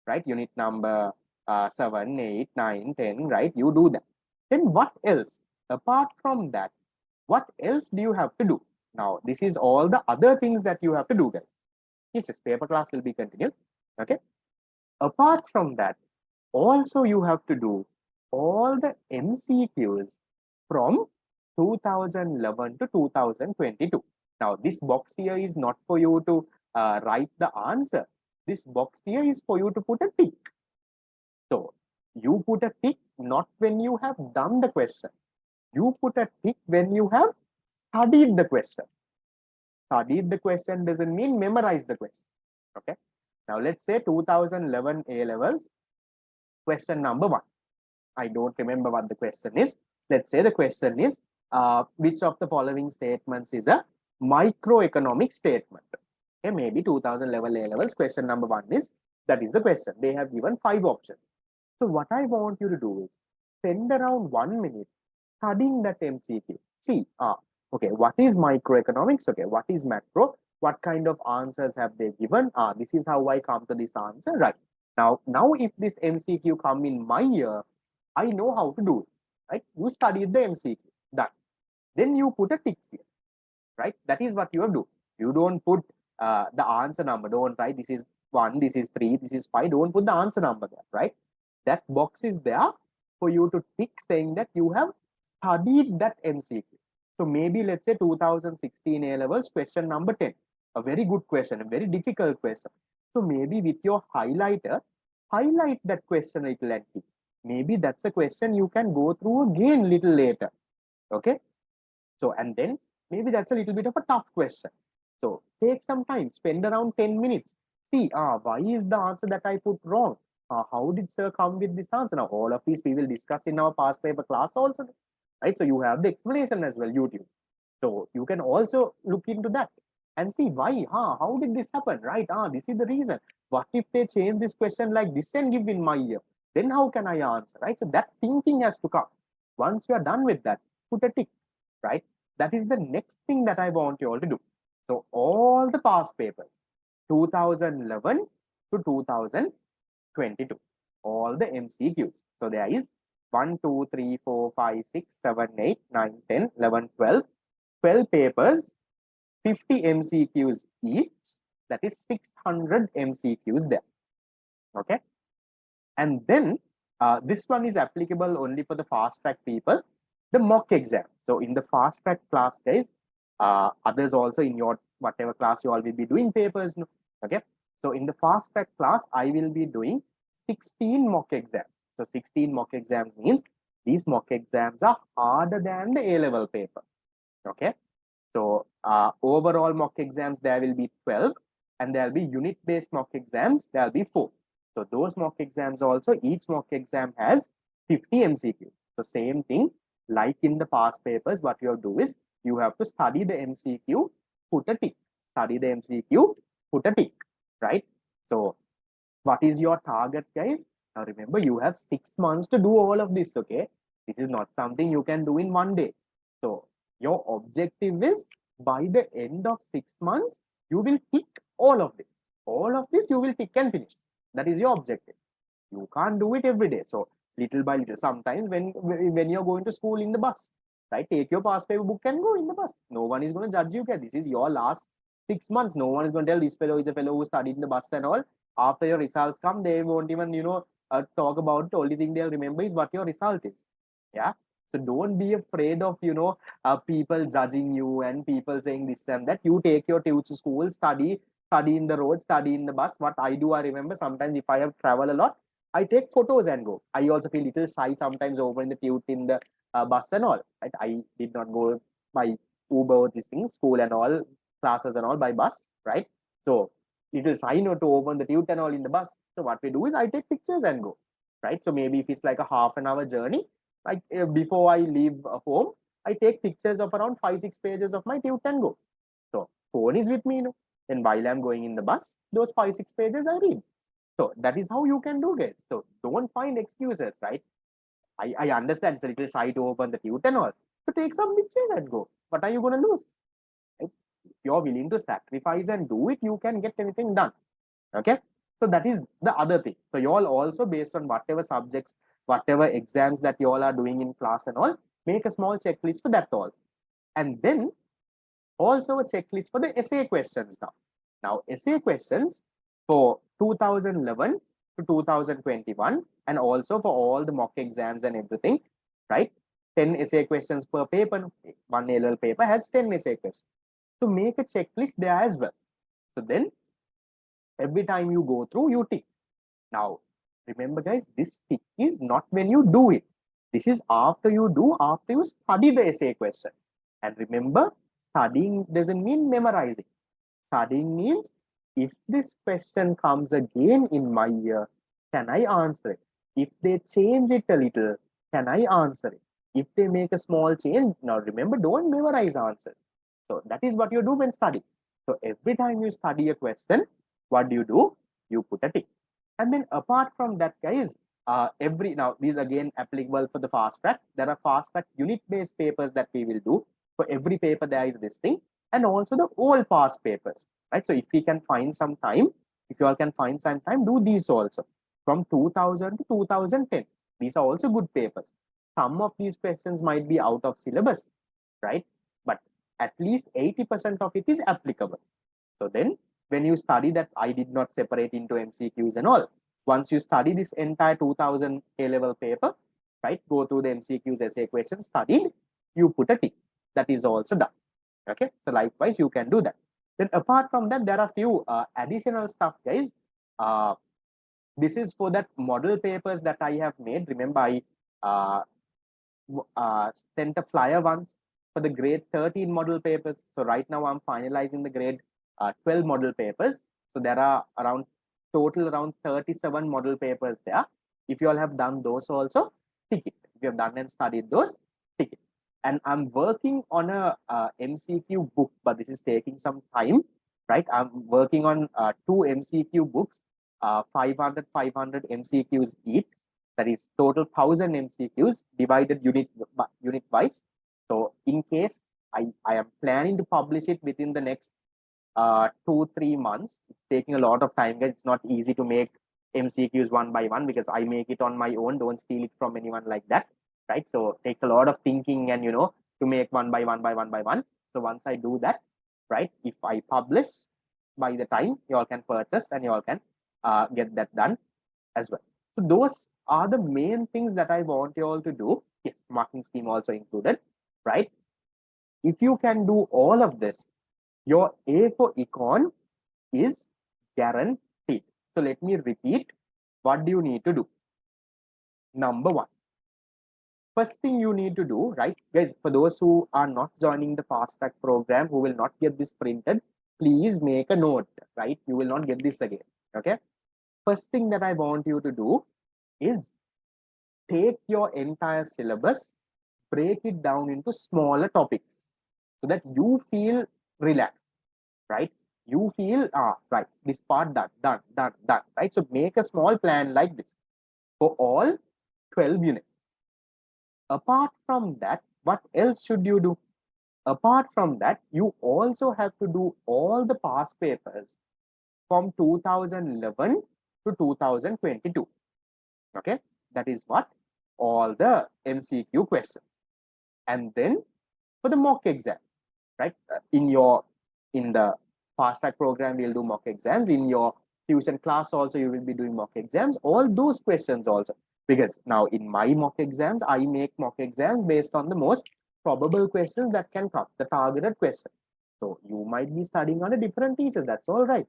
right? Unit number 7, 8, 9, 10, right? You do that. Then what else? Apart from that, what else do you have to do? Now, this is all the other things that you have to do, guys. Yes, paper class will be continued. Okay. Apart from that, Also, you have to do all the MCQs from 2011 to 2022. Now, this box here is not for you to write the answer. This box here is for you to put a tick. So, you put a tick not when you have done the question. You put a tick when you have studied the question. Studied the question doesn't mean memorize the question. Okay. Now, let's say 2011 A levels, question number 1. I don't remember what the question is. Let's say the question is, which of the following statements is a microeconomic statement? Okay, maybe 2011 A levels, question number 1 is, that is the question. They have given 5 options. So what I want you to do is spend around 1 minute studying that MCQ. See, okay, what is microeconomics? Okay, what is macro? What kind of answers have they given? This is how I come to this answer, right? Now if this MCQ come in my year, I know how to do it, right? You studied the MCQ, done. Then you put a tick here, right? That is what you have to do. You don't put the answer number. Don't write this is 1, this is 3, this is 5. Don't put the answer number there, right? That box is there for you to tick saying that you have studied that MCQ. So maybe let's say 2016 A levels, question number 10. A very good question, a very difficult question. So maybe with your highlighter, highlight that question a little and tick. Maybe that's a question you can go through again little later. Okay. So, and then maybe that's a little bit of a tough question. So take some time, spend around 10 minutes. See, why is the answer that I put wrong? How did sir come with this answer? Now, all of these we will discuss in our past paper class also, right? So you have the explanation as well, YouTube. So you can also look into that and see why, how did this happen, right? This is the reason. What if they change this question like this and give in my year? Then how can I answer, right? So that thinking has to come. Once you are done with that, put a tick, right? That is the next thing that I want you all to do. So all the past papers, 2011 to 2022, all the MCQs. So there is 1, 2, 3, 4, 5, 6, 7, 8, 9, 10, 11, 12, 12 papers, 50 MCQs each. That is 600 MCQs there. Okay. And then this one is applicable only for the fast track people, the mock exam. So in the fast track class, guys, others also in your whatever class you all will be doing papers. Okay. So in the fast track class, I will be doing 16 mock exams. So 16 mock exams means these mock exams are harder than the A-level paper. Okay. So overall mock exams, there will be 12, and there will be unit-based mock exams, there will be 4. So those mock exams also, each mock exam has 50 MCQ. So same thing, like in the past papers, what you have to do is, you have to study the MCQ, put a tick. Study the MCQ, put a tick, right? So what is your target, guys? Now remember, you have 6 months to do all of this, okay? This is not something you can do in one day. So your objective is, by the end of 6 months, you will tick all of this. All of this you will tick and finish. That is your objective. You can't do it every day. So little by little, sometimes when you're going to school in the bus, right? Take your past paper book and go in the bus. No one is going to judge you. Okay? This is your last 6 months. No one is going to tell this fellow is the fellow who studied in the bus and all. After your results come, they won't even, talk about it. The only thing they'll remember is what your result is. Yeah. So don't be afraid of, people judging you and people saying this and that. You take your tube to school, study in the road, study in the bus. What I do, I remember sometimes if I have traveled a lot, I take photos and go. I also feel little shy sometimes over in the tube in the bus and all. Right? I did not go by Uber, these things, school and all, classes and all by bus, right? So it is I know to open the tube and all in the bus. So what we do is I take pictures and go, right? So maybe if it's like a half an hour journey, like before I leave home, I take pictures of around 5-6 pages of my tube and go. So phone is with me, and while I'm going in the bus, those 5-6 pages I read. So that is how you can do, guys. So don't find excuses, right? I understand it's a little shy to open the tube and all. So take some pictures and go. What are you going to lose? Right? If you're willing to sacrifice and do it, you can get anything done. Okay. So that is the other thing. So you all also, based on whatever subjects, whatever exams that you all are doing in class and all, make a small checklist for that also. And then also a checklist for the essay questions now. Now essay questions for 2011, to 2021, and also for all the mock exams and everything, right? 10 essay questions per paper. One LL paper has 10 essay questions. So make a checklist there as well. So then every time you go through, you tick. Now, remember guys, this tick is not when you do it. This is after you study the essay question. And remember, studying doesn't mean memorizing. Studying means if this question comes again in my year, can I answer it? If they change it a little, can I answer it? If they make a small change, now remember, don't memorize answers. So that is what you do when studying. So every time you study a question, what do? You put a tick. And then apart from that, guys, now these again applicable for the fast track. There are fast track unit based papers that we will do. For every paper, there is this thing, and also the all past papers, right? So if we can find some time, if you all can find some time, do these also from 2000 to 2010. These are also good papers. Some of these questions might be out of syllabus, right? But at least 80% of it is applicable. So then when you study that, I did not separate into MCQs and all. Once you study this entire 2000 A-level paper, right, go through the MCQs, essay questions, studied, you put a tick. That is also done. Okay, so likewise, you can do that. Then apart from that, there are few additional stuff, guys. This is for that model papers that I have made. Remember, I sent a flyer once for the grade 13 model papers. So right now I'm finalizing the grade 12 model papers. So there are total around 37 model papers there. If you all have done those also, tick it. If you have done and studied those, tick it. And I'm working on a MCQ book, but this is taking some time, right? I'm working on 2 MCQ books, 500 MCQs each. That is total 1000 MCQs divided unit wise. So in case I am planning to publish it within the next 2-3 months. It's taking a lot of time, guys. It's not easy to make MCQs one by one because I make it on my own. Don't steal it from anyone like that, right? So it takes a lot of thinking and to make one by one. So once I do that, right, if I publish, by the time you all can purchase and you all can get that done as well. So those are the main things that I want you all to do. Yes, marking scheme also included, right? If you can do all of this, your A for econ is guaranteed. So let me repeat. What do you need to do? Number one, first thing you need to do, right, guys, for those who are not joining the fast track program, who will not get this printed, please make a note, right? You will not get this again. Okay. First thing that I want you to do is take your entire syllabus, break it down into smaller topics so that you feel relaxed, right? You feel, right, this part done, right? So make a small plan like this for all 12 units. Apart from that, what else should you do? Apart from that, you also have to do all the past papers from 2011 to 2022. Okay, that is what? All the MCQ questions. And then for the mock exam, right? In the fast track program, we'll do mock exams. In your tuition class also, you will be doing mock exams. All those questions also. Because now in my mock exams, I make mock exams based on the most probable questions that can come, the targeted question. So you might be studying on a different teacher. That's all right.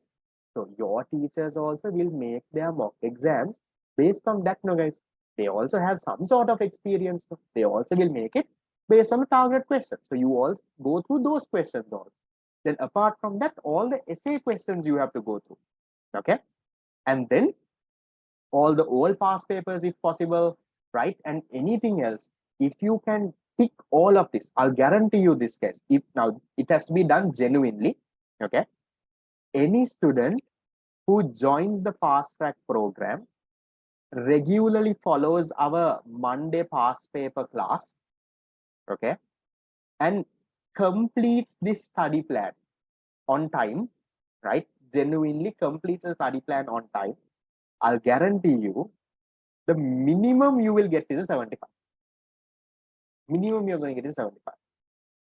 So your teachers also will make their mock exams based on that, no guys. They also have some sort of experience. They also will make it based on the target question. So you all go through those questions also. Then apart from that, all the essay questions you have to go through. Okay. And then all the old past papers if possible, right? And anything else. If you can tick all of this, I'll guarantee you this, guys. If now it has to be done genuinely. Okay. Any student who joins the fast track program regularly follows our Monday past paper class, okay, and completes this study plan on time, right? Genuinely completes the study plan on time, I'll guarantee you the minimum you will get is 75. Minimum you're going to get is 75.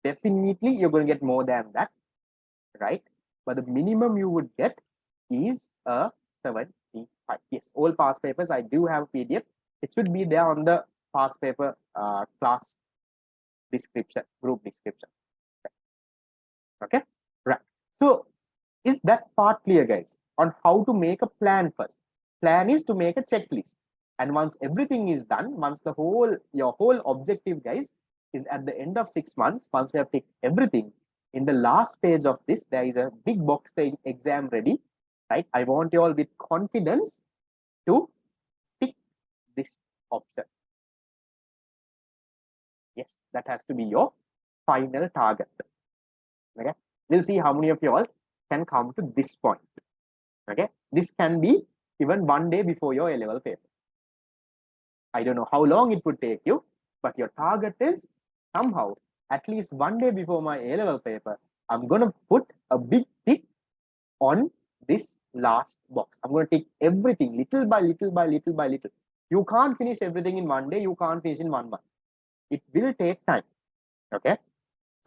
Definitely you're going to get more than that, right? But the minimum you would get is a 75. 5. Yes, all past papers, I do have a PDF. It should be there on the past paper class description, group description. Okay, right. So is that part clear, guys, on how to make a plan first? Plan is to make a checklist. And once everything is done, once your whole objective, guys, is at the end of 6 months, once you have ticked everything, in the last page of this, there is a big box saying exam ready, right? I want you all with confidence to tick this option. Yes, that has to be your final target. Okay, we'll see how many of you all can come to this point. Okay, this can be even 1 day before your A-level paper. I don't know how long it would take you, but your target is somehow at least 1 day before my A-level paper, I'm going to put a big tick on this last box. I'm going to tick everything little by little by little by little. You can't finish everything in 1 day. You can't finish in 1 month. It will take time. Okay.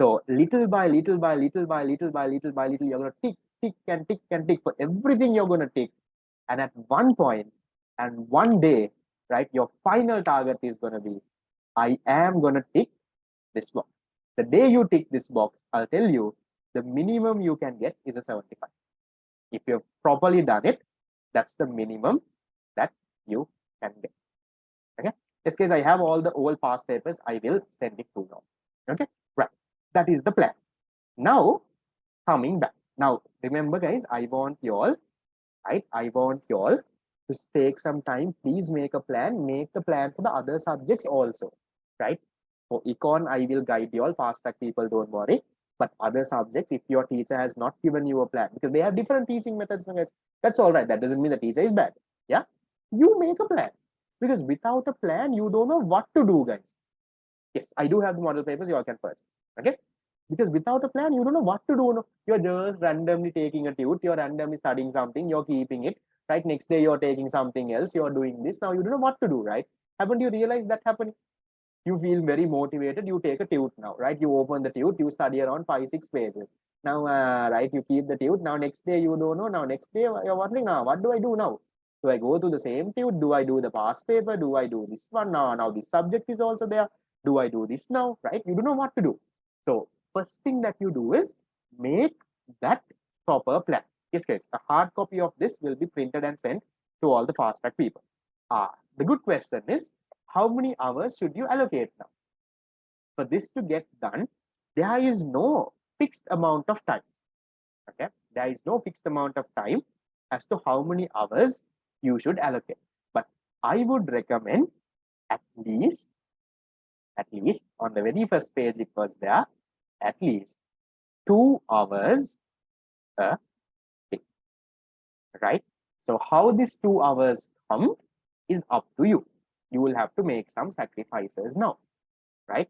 So little by little by little by little by little by little, you're going to tick, tick and tick and tick for everything you're going to tick. And at one point and 1 day, right, your final target is going to be, I am going to tick this box. The day you tick this box, I'll tell you, the minimum you can get is a 75. If you've properly done it, that's the minimum that you can get. Okay. In this case, I have all the old past papers. I will send it to you. Okay. Right. That is the plan. Now, coming back. Now, remember, guys, I want you all, right? I want you all to take some time. Please make a plan. Make the plan for the other subjects also, right? For econ, I will guide you all. Fast track people, don't worry. But other subjects, if your teacher has not given you a plan, because they have different teaching methods, guys, that's all right. That doesn't mean the teacher is bad. Yeah, you make a plan, because without a plan, you don't know what to do, guys. Yes, I do have the model papers. You all can purchase. Okay. Because without a plan, you don't know what to do. No? You're just randomly taking a tute, you're randomly studying something, you're keeping it, right? Next day, you're taking something else, you're doing this. Now, you don't know what to do, right? Haven't you realized that happening? You feel very motivated, you take a tute now, right? You open the tute, you study around 5-6 pages. Now, right, you keep the tute. Now, next day, you don't know. Now, next day, you're wondering, now, what do I do now? Do I go to the same tute? Do I do the past paper? Do I do this one? Now this subject is also there. Do I do this now, right? You don't know what to do. So, first thing that you do is make that proper plan. Yes, guys, a hard copy of this will be printed and sent to all the fast track people. The good question is, how many hours should you allocate now? For this to get done, there is no fixed amount of time. Okay, there is no fixed amount of time as to how many hours you should allocate. But I would recommend at least on the very first page it was there, at least 2 hours a day, right? So how these 2 hours come is up to you. You will have to make some sacrifices now, right?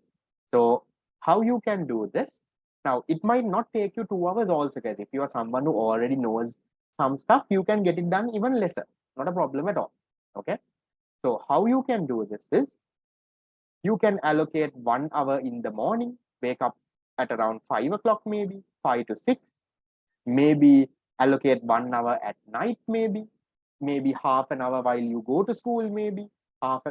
So how you can do this? Now, it might not take you 2 hours also, guys. If you are someone who already knows some stuff, you can get it done even lesser. Not a problem at all, okay? So how you can do this is, you can allocate 1 hour in the morning, wake up at around 5 o'clock, maybe 5 to 6, maybe allocate 1 hour at night, maybe half an hour while you go to school, maybe half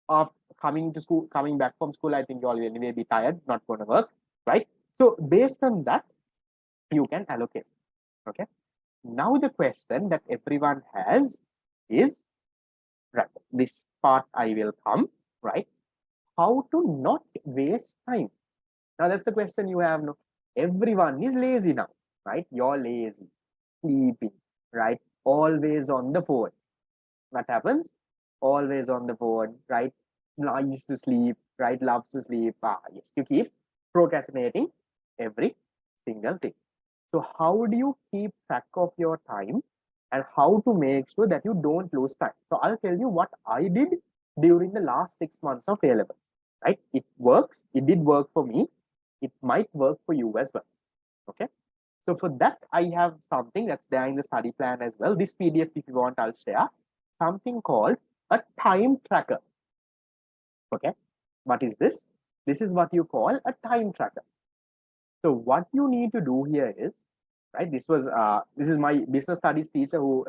of coming to school, coming back from school. I think you all will anyway be tired, not going to work, right? So based on that, you can allocate. Okay. Now the question that everyone has is, right, this part I will come, right? How to not waste time. Now that's the question you have. No, everyone is lazy now, right? You're lazy, sleeping, right? Always on the phone. What happens? Always on the phone, right? Likes to sleep, right? Loves to sleep. Yes, you keep procrastinating every single thing. So how do you keep track of your time and how to make sure that you don't lose time? So I'll tell you what I did during the last 6 months of A-levels, right? It works. It did work for me. It might work for you as well. Okay. So for that, I have something that's there in the study plan as well. This PDF, if you want, I'll share something called a time tracker. Okay. What is this? This is what you call a time tracker. So what you need to do here is, right, this is my business studies teacher who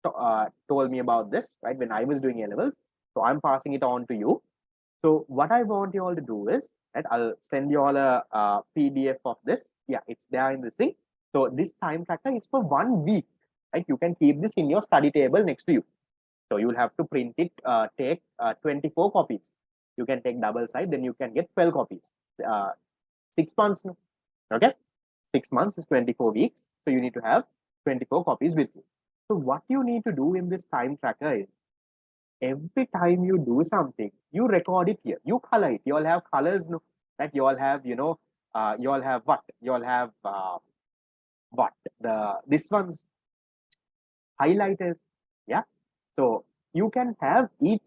told me about this, right, when I was doing A levels. So I'm passing it on to you. So what I want you all to do is, right, I'll send you all a, PDF of this. Yeah, it's there in this thing. So this time tracker is for 1 week, right? You can keep this in your study table next to you. So you'll have to print it, take 24 copies. You can take double side, then you can get 12 copies. 6 months, okay? 6 months is 24 weeks. So you need to have 24 copies with you. So what you need to do in this time tracker is, every time you do something, you record it here. You color it. You all have colors, no? That you all have, you all have what? You all have what? This one's highlighters. Yeah. So you can have each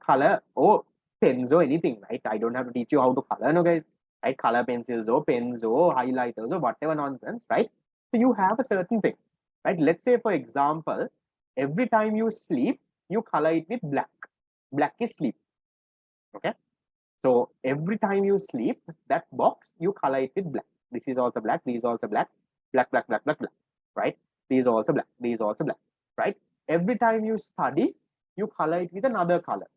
color or pens or anything, right? I don't have to teach you how to color, no, guys. Right? Color pencils or pens or highlighters or whatever nonsense, right? So you have a certain thing, right? Let's say, for example, every time you sleep, you color it with black. Black is sleep. Okay. So every time you sleep, that box, you color it with black. This is also black. This is also black. Black, black, black, black, black. Right? These is also black. These is also black. Right? Every time you study, you color it with another color.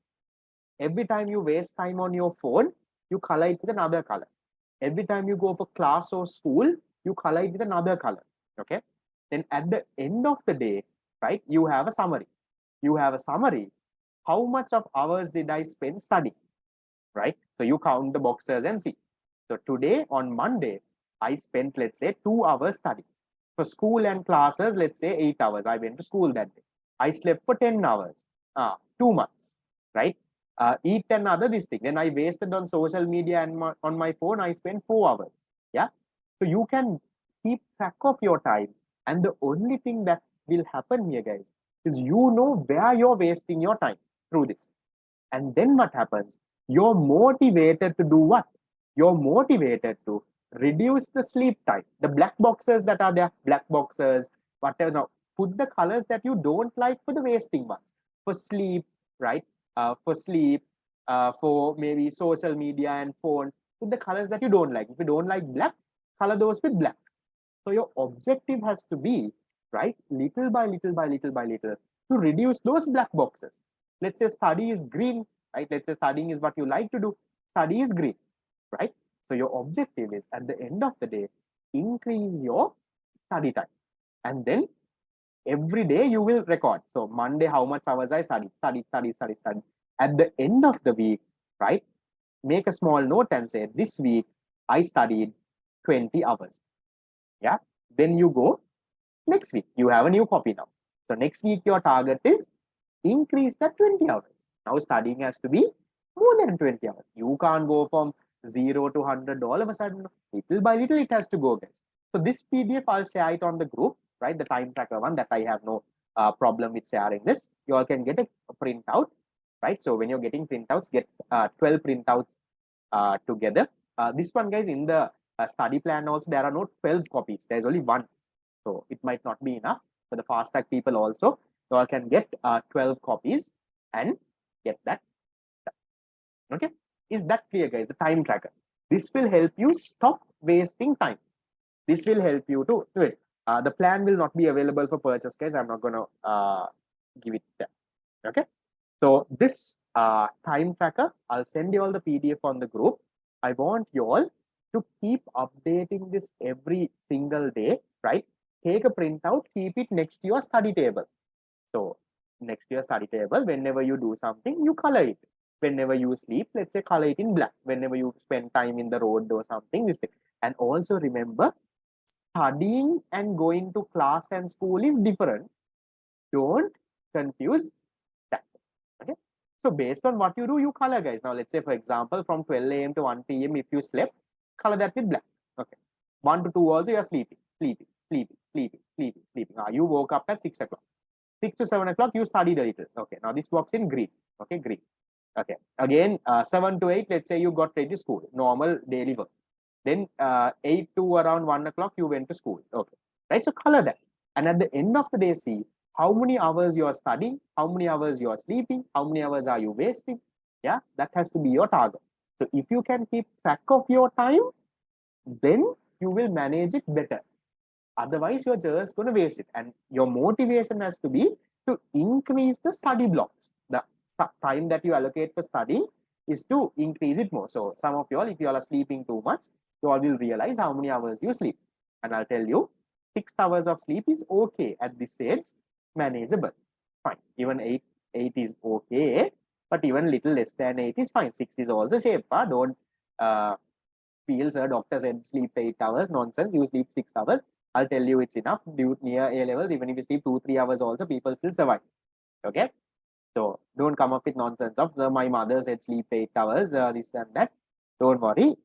Every time you waste time on your phone, you color it with another color. Every time you go for class or school, you color it with another color. Okay. Then at the end of the day, right, you have a summary. You have a summary. How much of hours did I spend studying? Right? So you count the boxes and see. So today on Monday, I spent, let's say, 2 hours studying. For school and classes, let's say 8 hours. I went to school that day. I slept for 10 hours. 2 months, right? Eat another this thing. Then I wasted on social media and on my phone, I spent 4 hours. Yeah. So you can keep track of your time. And the only thing that will happen here, guys, is you know where you're wasting your time through this. And then what happens? You're motivated to do what? You're motivated to reduce the sleep time. The black boxes that are there, black boxes, whatever. Now, put the colors that you don't like for the wasting ones. For sleep, right? For sleep, for maybe social media and phone. Put the colors that you don't like. If you don't like black, color those with black. So your objective has to be, right, little by little by little by little, to reduce those black boxes. Let's say study is green, right? Let's say studying is what you like to do. Study is green, right? So your objective is, at the end of the day, increase your study time. And then every day you will record. So Monday, how much hours I studied, study. At the end of the week, right, make a small note and say, this week I studied 20 hours. Yeah. Then you go next week. You have a new copy now. So next week, your target is increase that 20 hours. Now studying has to be more than 20 hours. You can't go from 0 to 100 all of a sudden. Little by little, it has to go, guys. So this PDF, I'll share it on the group, right? The time tracker one, that I have no problem with sharing this. You all can get a printout, right? So when you're getting printouts, get 12 printouts together. This one, guys, in the study plan also, there are no 12 copies. There's only one. So it might not be enough. For the fast track people also, you all can get 12 copies and get that. Okay. Is that clear, guys? The time tracker. This will help you stop wasting time. This will help you to do it. The plan will not be available for purchase, guys. I'm not going to give it there. Okay. So this time tracker, I'll send you all the PDF on the group. I want you all to keep updating this every single day, right? Take a printout, keep it next to your study table. So next to your study table, whenever you do something, you color it. Whenever you sleep, let's say color it in black. Whenever you spend time in the road or something, this thing. And also remember, studying and going to class and school is different. Don't confuse that. Okay. So based on what you do, you color, guys. Now let's say, for example, from 12 a.m. to 1 p.m. if you slept, color that with black. Okay. 1 to 2 also, you're sleeping. You woke up at 6 o'clock. 6 to 7 o'clock, you studied a little. Okay. Now this box in green. Okay, green. Okay. Again, 7 to 8, let's say you got ready to school. Normal daily work. Then 8 to around 1 o'clock, you went to school. Okay. Right. So color that. And at the end of the day, see how many hours you are studying, how many hours you are sleeping, how many hours are you wasting. Yeah. That has to be your target. So if you can keep track of your time, then you will manage it better. Otherwise, you're just going to waste it. And your motivation has to be, to increase the study blocks. The time that you allocate for studying is to increase it more. So some of you all, if you all are sleeping too much, you all will realize how many hours you sleep. And I'll tell you, 6 hours of sleep is okay at this stage, manageable. Fine. Even 8 is okay, but even little less than 8 is fine. 6 is also safe. Don't feel, sir, doctor said sleep 8 hours. Nonsense. You sleep 6 hours. I'll tell you it's enough. Due near A level, even if you sleep 2-3 hours also, people still survive. Okay. So don't come up with nonsense of my mother said sleep 8 hours, this and that. Don't worry.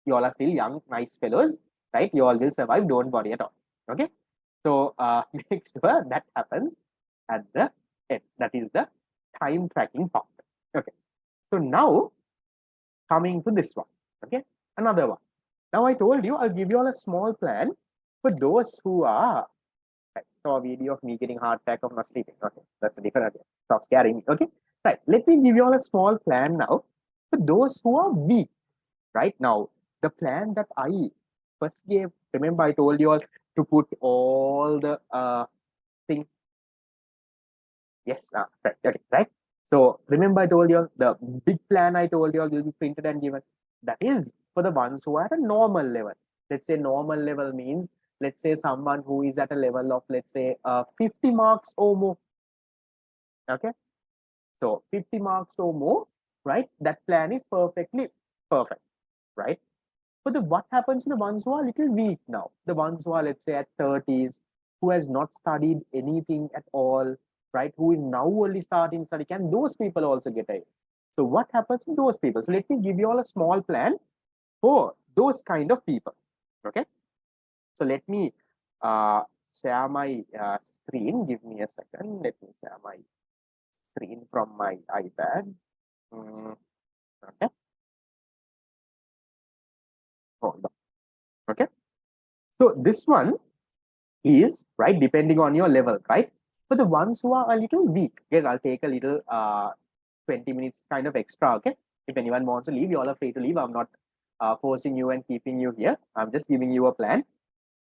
You all are still young, nice fellows, right? You all will survive. Don't worry at all. Okay. So make sure that happens at the end. That is the time tracking part. Okay. So now coming to this one. Okay. Another one. Now I told you I'll give you all a small plan for those who are. I saw a video of me getting heart attack of not sleeping. Okay, that's a different idea. Stop scaring me. Okay, right. Let me give you all a small plan now for those who are weak. Right now, the plan that I first gave. Remember, I told you all to put all the things. Yes, right. Okay, right. So remember, I told you all the big plan. I told you all will be printed and given. That is for the ones who are at a normal level. Let's say normal level means, let's say someone who is at a level of, let's say 50 marks or more. Okay, so 50 marks or more, right? That plan is perfectly perfect, right? But what happens to the ones who are a little weak now? The ones who are, let's say, at 30s, who has not studied anything at all, right? Who is now only starting study? Can those people also get a? So what happens to those people? So let me give you all a small plan for those kind of people. Okay. So let me share my screen. Give me a second. Let me share my screen from my iPad. Okay. Hold on. Okay. So this one is right depending on your level, right? For the ones who are a little weak, guys, I'll take a little 20 minutes kind of extra. Okay. If anyone wants to leave, you all are free to leave. I'm not forcing you and keeping you here. I'm just giving you a plan,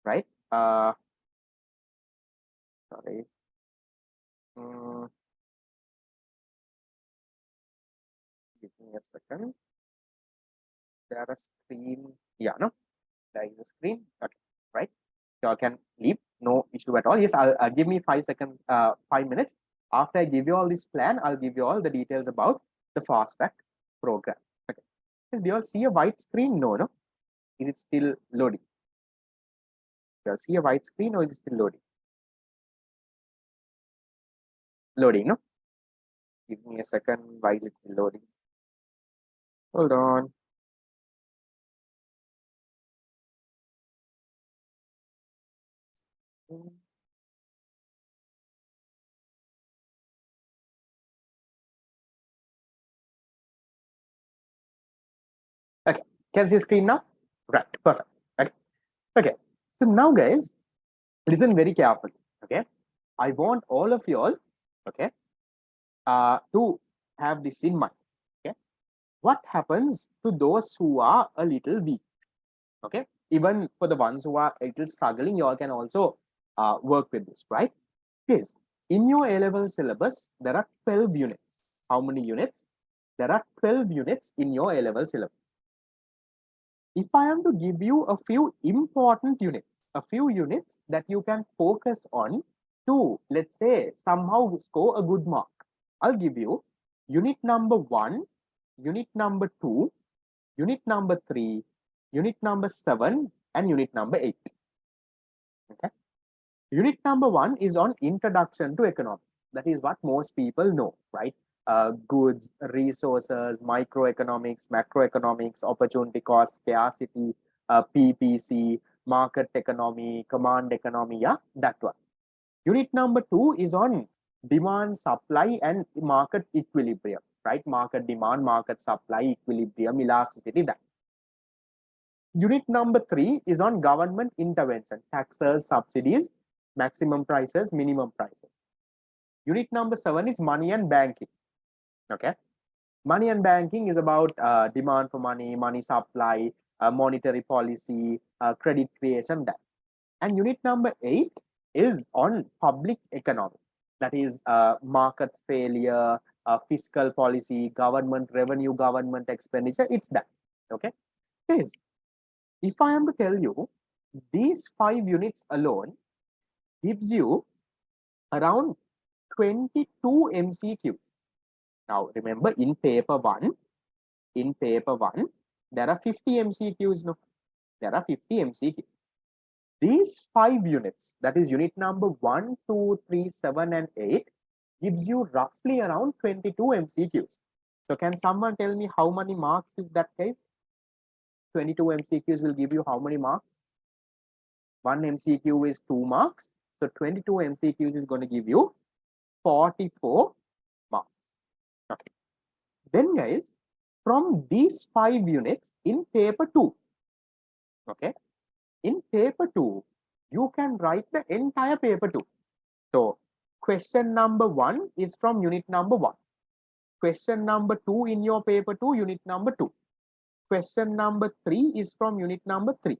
right? Sorry. Give me a second. There a screen. Yeah, no, there is a screen. Okay, right. So I can leave, no issue at all. Yes, I'll give me 5 seconds, 5 minutes. After I give you all this plan, I'll give you all the details about the fast track program. Okay. Yes, do you all see a white screen? No, no. Is it still loading? Do you all see a white screen or is it still loading? Loading, no? Give me a second. Why is it still loading? Hold on. Okay, can see screen now? Right, perfect. Okay, okay. So now, guys, listen very carefully. Okay, I want all of you all, okay, to have this in mind. Okay, what happens to those who are a little weak? Okay, even for the ones who are a little struggling, you all can also work with this, right? Yes, in your A-level syllabus, there are 12 units. How many units? There are 12 units in your A-level syllabus. If I am to give you a few important units, a few units that you can focus on to, let's say, somehow score a good mark, I'll give you unit number 1, unit number 2, unit number 3, unit number 7, and unit number 8. Okay. Unit number 1 is on introduction to economics. That is what most people know, right? Goods, resources, microeconomics, macroeconomics, opportunity cost, scarcity, PPC, market economy, command economy, yeah, that one. Unit number 2 is on demand, supply, and market equilibrium, right? Market demand, market supply, equilibrium, elasticity, that. Unit number 3 is on government intervention, taxes, subsidies, maximum prices, minimum prices. Unit number 7 is money and banking. Okay. Money and banking is about demand for money, money supply, monetary policy, credit creation, that. And unit number 8 is on public economy. that is market failure, fiscal policy, government revenue, government expenditure. It's that. Okay. Guys, if I am to tell you, these 5 units alone gives you around 22 MCQs. Now remember, in paper one, there are 50 MCQs. No, there are 50 MCQs. These 5 units, that is unit number 1, 2, 3, 7, and 8, gives you roughly around 22 MCQs. So can someone tell me how many marks is that, guys? 22 MCQs will give you how many marks? One MCQ is 2 marks. So 22 MCQs is going to give you 44 marks. Okay. Then guys, from these 5 units in paper 2, okay, in paper 2, you can write the entire paper 2. So question number 1 is from unit number 1. Question number 2 in your paper 2, unit number 2. Question number 3 is from unit number 3.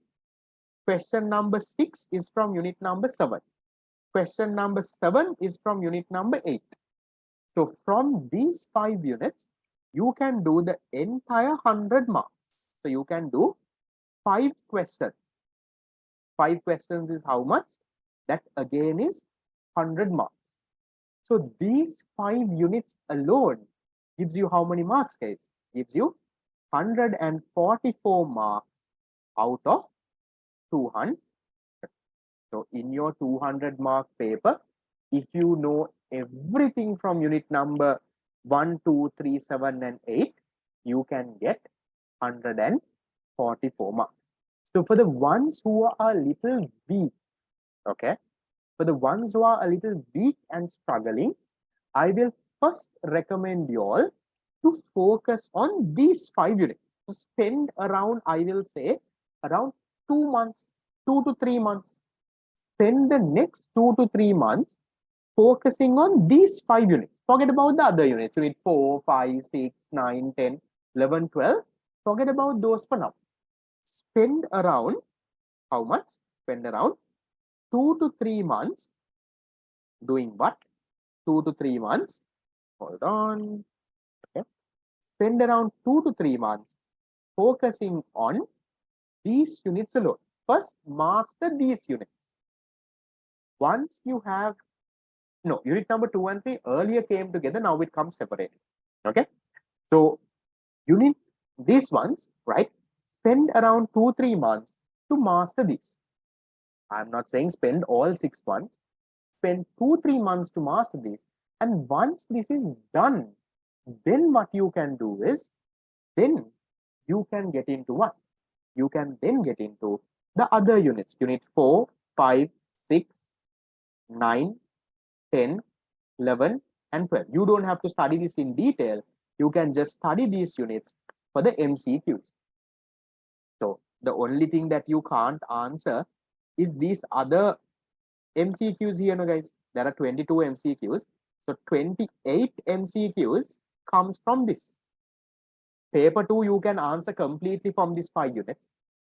Question number 6 is from unit number 7. Question number 7 is from unit number 8. So from these 5 units, you can do the entire 100 marks. So you can do 5 questions. 5 questions is how much? That again is 100 marks. So these 5 units alone gives you how many marks, guys? Gives you 144 marks out of 200. So in your 200 mark paper, if you know everything from unit number 1, 2, 3, 7, and 8, you can get 144 marks. So for the ones who are a little weak, okay, for the ones who are a little weak and struggling, I will first recommend you all to focus on these 5 units. Spend around, I will say, around 2 months, 2 to 3 months. Spend the next 2 to 3 months focusing on these 5 units. Forget about the other units, unit 4, 5, 6, 9, 10, 11, 12. Forget about those for now. Spend around, how much? Spend around 2 to 3 months doing what? 2 to 3 months. Hold on. Okay. Spend around 2 to 3 months focusing on these units alone. First, master these units. Once you have, no, unit number 2 and 3 earlier came together, now it comes separately. Okay. So, unit, these ones, right? Spend around 2-3 months to master these. I'm not saying spend all 6 months. Spend 2-3 months to master these. And once this is done, then what you can do is, then you can get into what? You can then get into the other units. Unit 4, 5, 6, 9, 10, 11, and 12. You don't have to study this in detail. You can just study these units for the MCQs. So the only thing that you can't answer is these other MCQs here, no guys. There are 22 MCQs. So 28 MCQs comes from this. Paper 2, you can answer completely from these 5 units.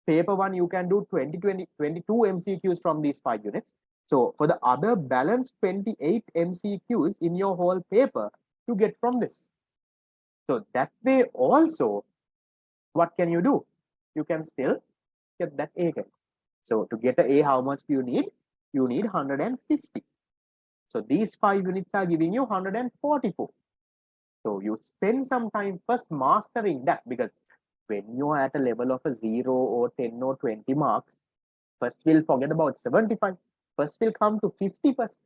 Paper 1, you can do 22 MCQs from these 5 units. So for the other balanced 28 MCQs in your whole paper, you get from this. So that way also, what can you do? You can still get that A, guys. So to get an A, how much do you need? You need 150. So these 5 units are giving you 144. So you spend some time first mastering that, because when you're at a level of a 0 or 10 or 20 marks, first we'll forget about 75. First we'll come to 50%,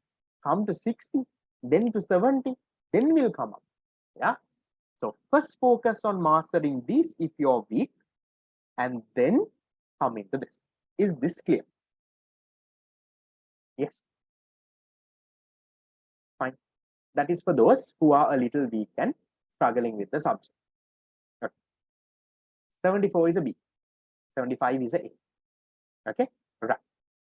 come to 60, then to 70, then we'll come up. Yeah. So first focus on mastering these if you're weak, and then come into this. Is this clear? Yes. Fine. That is for those who are a little weak and struggling with the subject. Okay. 74 is a B. 75 is a A. Okay. Right.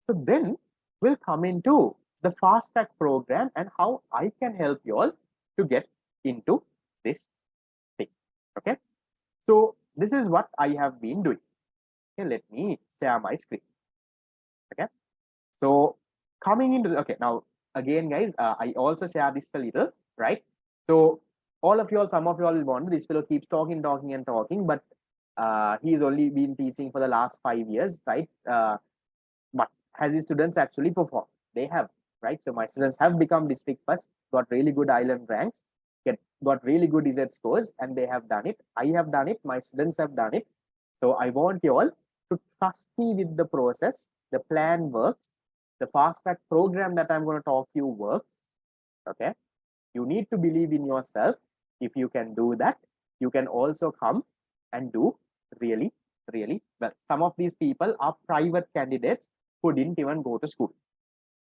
So then we'll come into the fast track program and how I can help you all to get into this thing. Okay. So this is what I have been doing. Okay, let me share my screen. Okay. So coming into, okay, now again, guys, I also share this a little, right? So all of y'all, some of y'all will wonder, this fellow keeps talking, talking, and talking, but he's only been teaching for the last 5 years, right? But has his students actually performed? They have, right? So my students have become district first, got really good island ranks, got really good Z scores, and they have done it. I have done it. My students have done it. So I want you all to trust me with the process. The plan works. The fast track program that I'm going to talk to you works. Okay. You need to believe in yourself. If you can do that, you can also come and do really, really well. Some of these people are private candidates who didn't even go to school,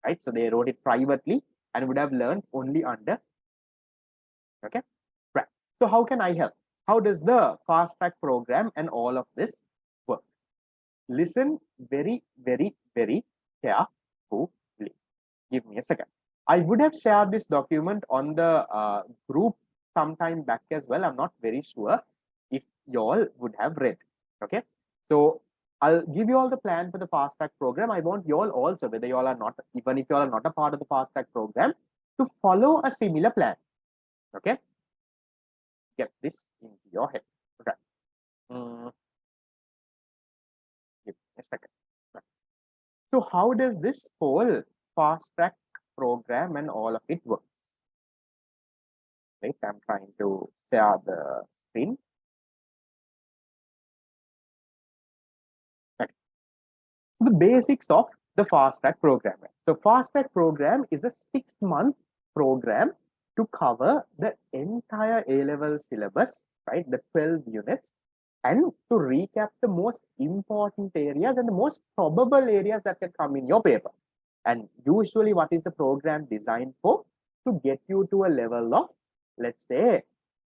right? So they wrote it privately and would have learned only under. Okay, right. So how can I help? How does the fast track program and all of this work? Listen very, very, very carefully. Give me a second. I would have shared this document on the group sometime back as well. I'm not very sure if y'all would have read. Okay, so I'll give you all the plan for the fast track program. I want y'all also, whether y'all are not, even if y'all are not a part of the fast track program, to follow a similar plan. Okay, get this into your head. Right. Give me a second. Right. So how does this whole fast track program and all of it works? Right, I'm trying to share the screen. Right. The basics of the fast track program. So fast track program is a 6-month program to cover the entire A-level syllabus, right? The 12 units, and to recap the most important areas and the most probable areas that can come in your paper. And usually what is the program designed for? To get you to a level of, let's say,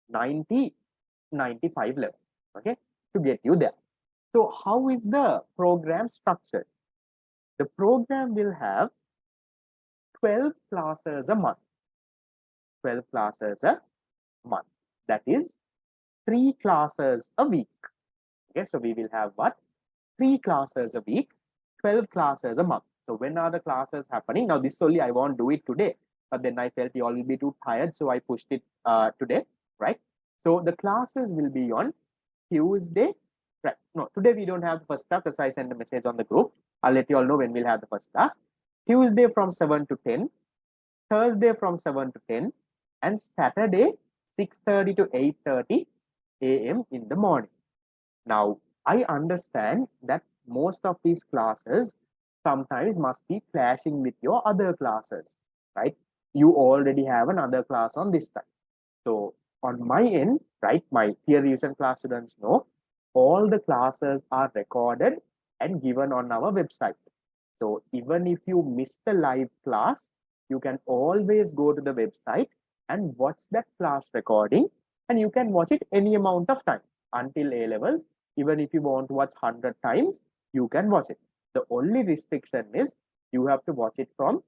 90, 95 level, okay? To get you there. So how is the program structured? The program will have 12 classes a month. 12 classes a month. That is 3 classes a week. Okay, so we will have what? 3 classes a week, 12 classes a month. So when are the classes happening? Now this only I won't do it today, but then I felt you all will be too tired, so I pushed it today, right? So the classes will be on Tuesday. Right. No, today we don't have the first class because I sent a message on the group. I'll let you all know when we'll have the first class. Tuesday from 7 to 10, Thursday from 7 to 10, and Saturday 6:30 to 8:30 a.m. in the morning. Now, I understand that most of these classes sometimes must be clashing with your other classes, right? You already have another class on this time. So on my end, right, my peer revision class students know all the classes are recorded and given on our website. So even if you miss the live class, you can always go to the website and watch that class recording, and you can watch it any amount of times until A levels. Even if you want to watch 100 times, you can watch it. The only restriction is you have to watch it from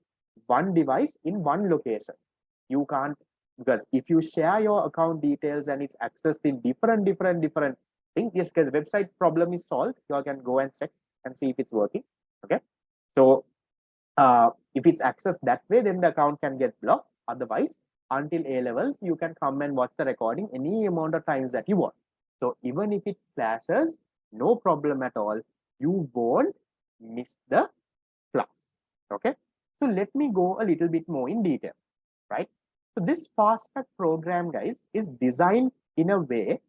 one device in one location. You can't, because if you share your account details and it's accessed in different things, yes, because website problem is solved. You all can go and check and see if it's working. Okay, so if it's accessed that way, then the account can get blocked. Otherwise, until A levels, you can come and watch the recording any amount of times that you want. So even if it clashes, no problem at all. You won't miss the class. Okay, so let me go a little bit more in detail, right? So this fast track program, guys, is designed in a way.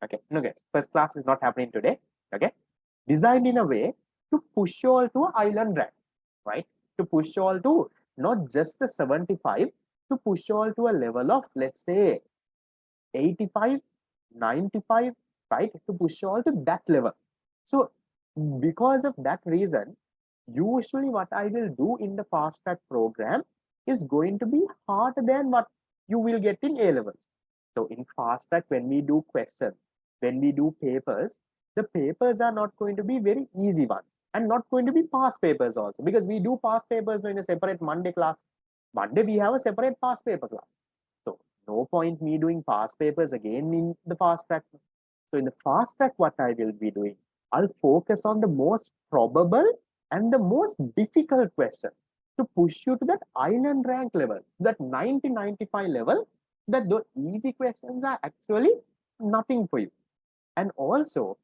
Okay, no, guys, first class is not happening today. Okay, designed in a way to push you all to an island rank, right? To push you all to not just the 75, to push you all to a level of, let's say, 85, 95, right? To push you all to that level. So because of that reason, usually what I will do in the fast track program is going to be harder than what you will get in A levels. So in fast track, when we do questions, when we do papers, the papers are not going to be very easy ones and not going to be past papers also, because we do past papers in a separate Monday class. Monday we have a separate past paper class. So no point me doing past papers again in the fast track. So in the fast track, what I will be doing, I'll focus on the most probable and the most difficult questions. to push you to that island rank level, that 90-95 level, that those easy questions are actually nothing for you. And also,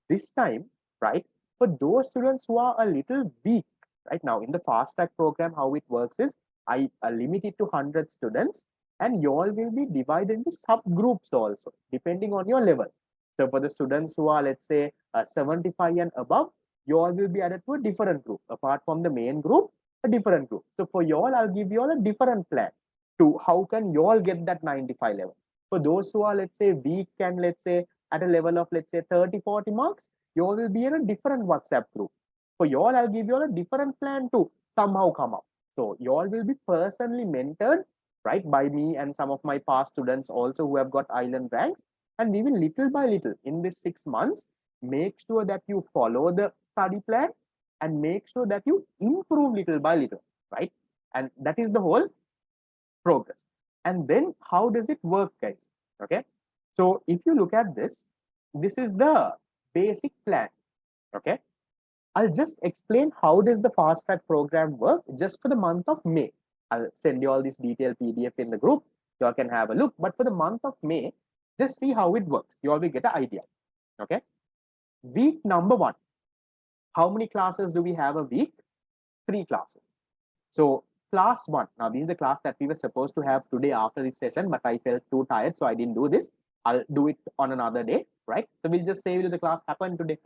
this time, right, for those students who are a little weak, right now in the fast track program, how it works is I limit it to 100 students, and you all will be divided into subgroups also, depending on your level. So for the students who are, let's say, 75 and above, you all will be added to a different group. Apart from the main group, a different group. So for you all, I'll give you all a different plan to how can you all get that 95 level. For those who are, let's say, weak and let's say at a level of, let's say, 30-40 marks, you all will be in a different WhatsApp group. For you all, I'll give you all a different plan to somehow come up. So you all will be personally mentored, right, by me and some of my past students also who have got island ranks. And we will little by little in this 6 months, make sure that you follow the study plan and make sure that you improve little by little, right? And that is the whole progress. And then how does it work, guys? Okay. So if you look at this, this is the basic plan. Okay. I'll just explain how does the fast track program work just for the month of May. I'll send you all this detailed PDF in the group. You all can have a look. But for the month of May, just see how it works. You all will get an idea. Okay. Week number 1. How many classes do we have a week? 3 classes. So class 1. Now, this is the class that we were supposed to have today after this session, but I felt too tired, so I didn't do this. I'll do it on another day, right? So we'll just say the class happened today.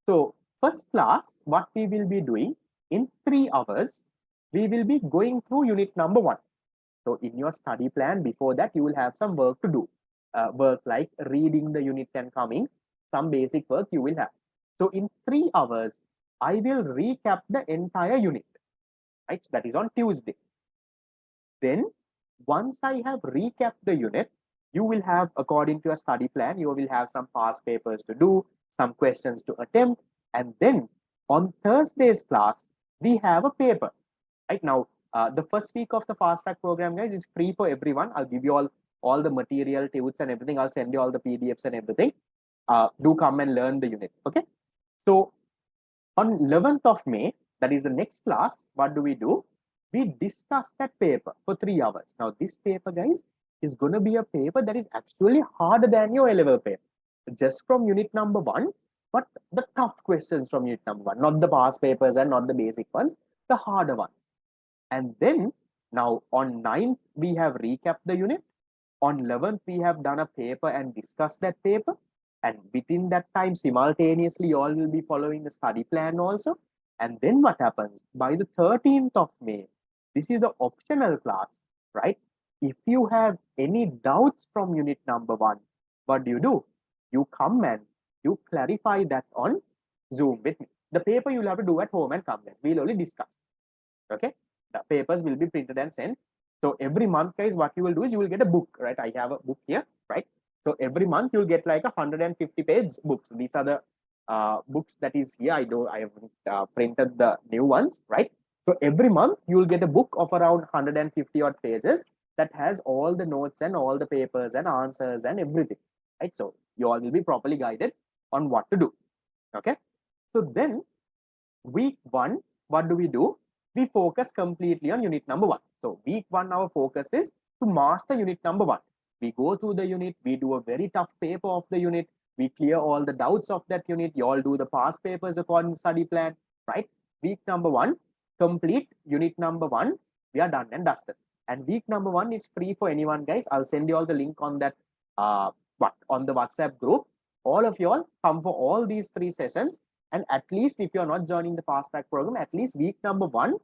So first class, what we will be doing in 3 hours, we will be going through unit number 1. So in your study plan, before that, you will have some work to do. Work like reading the unit and coming, some basic work you will have. So in 3 hours, I will recap the entire unit, right? So that is on Tuesday. Then once I have recapped the unit, you will have, according to your study plan, you will have some past papers to do, some questions to attempt. And then on Thursday's class, we have a paper. Right now, the first week of the fast track program, guys, is free for everyone. I'll give you all the material, tips and everything. I'll send you all the PDFs and everything. Do come and learn the unit. Okay. So on 11th of May, that is the next class, what do? We discuss that paper for 3 hours. Now, this paper, guys, is going to be a paper that is actually harder than your A-level paper. Just from unit number 1, but the tough questions from unit number 1, not the past papers and not the basic ones, the harder ones. And then now on 9th, we have recapped the unit. On 11th, we have done a paper and discussed that paper. And within that time, simultaneously, you all will be following the study plan also. And then what happens? By the 13th of May, this is an optional class, right? If you have any doubts from unit number 1, what do? You come and you clarify that on Zoom with me. The paper you'll have to do at home and come. We'll only discuss. Okay? The papers will be printed and sent. So every month, guys, what you will do is you will get a book, right? I have a book here, right? So every month you'll get like 150-page books. These are the books that is here. I have printed the new ones, right? So every month you'll get a book of around 150 odd pages that has all the notes and all the papers and answers and everything, right? So you all will be properly guided on what to do. Okay. So then week 1, what do? We focus completely on unit number 1. So week 1, our focus is to master unit number 1. We go through the unit, we do a very tough paper of the unit, we clear all the doubts of that unit, you all do the past papers according to study plan, right? Week number 1, complete unit number 1, we are done and dusted. And week number 1 is free for anyone, guys. I'll send you all the link on that, on the WhatsApp group. All of you all come for all these 3 sessions. And at least if you're not joining the fast track program, at least week number 1,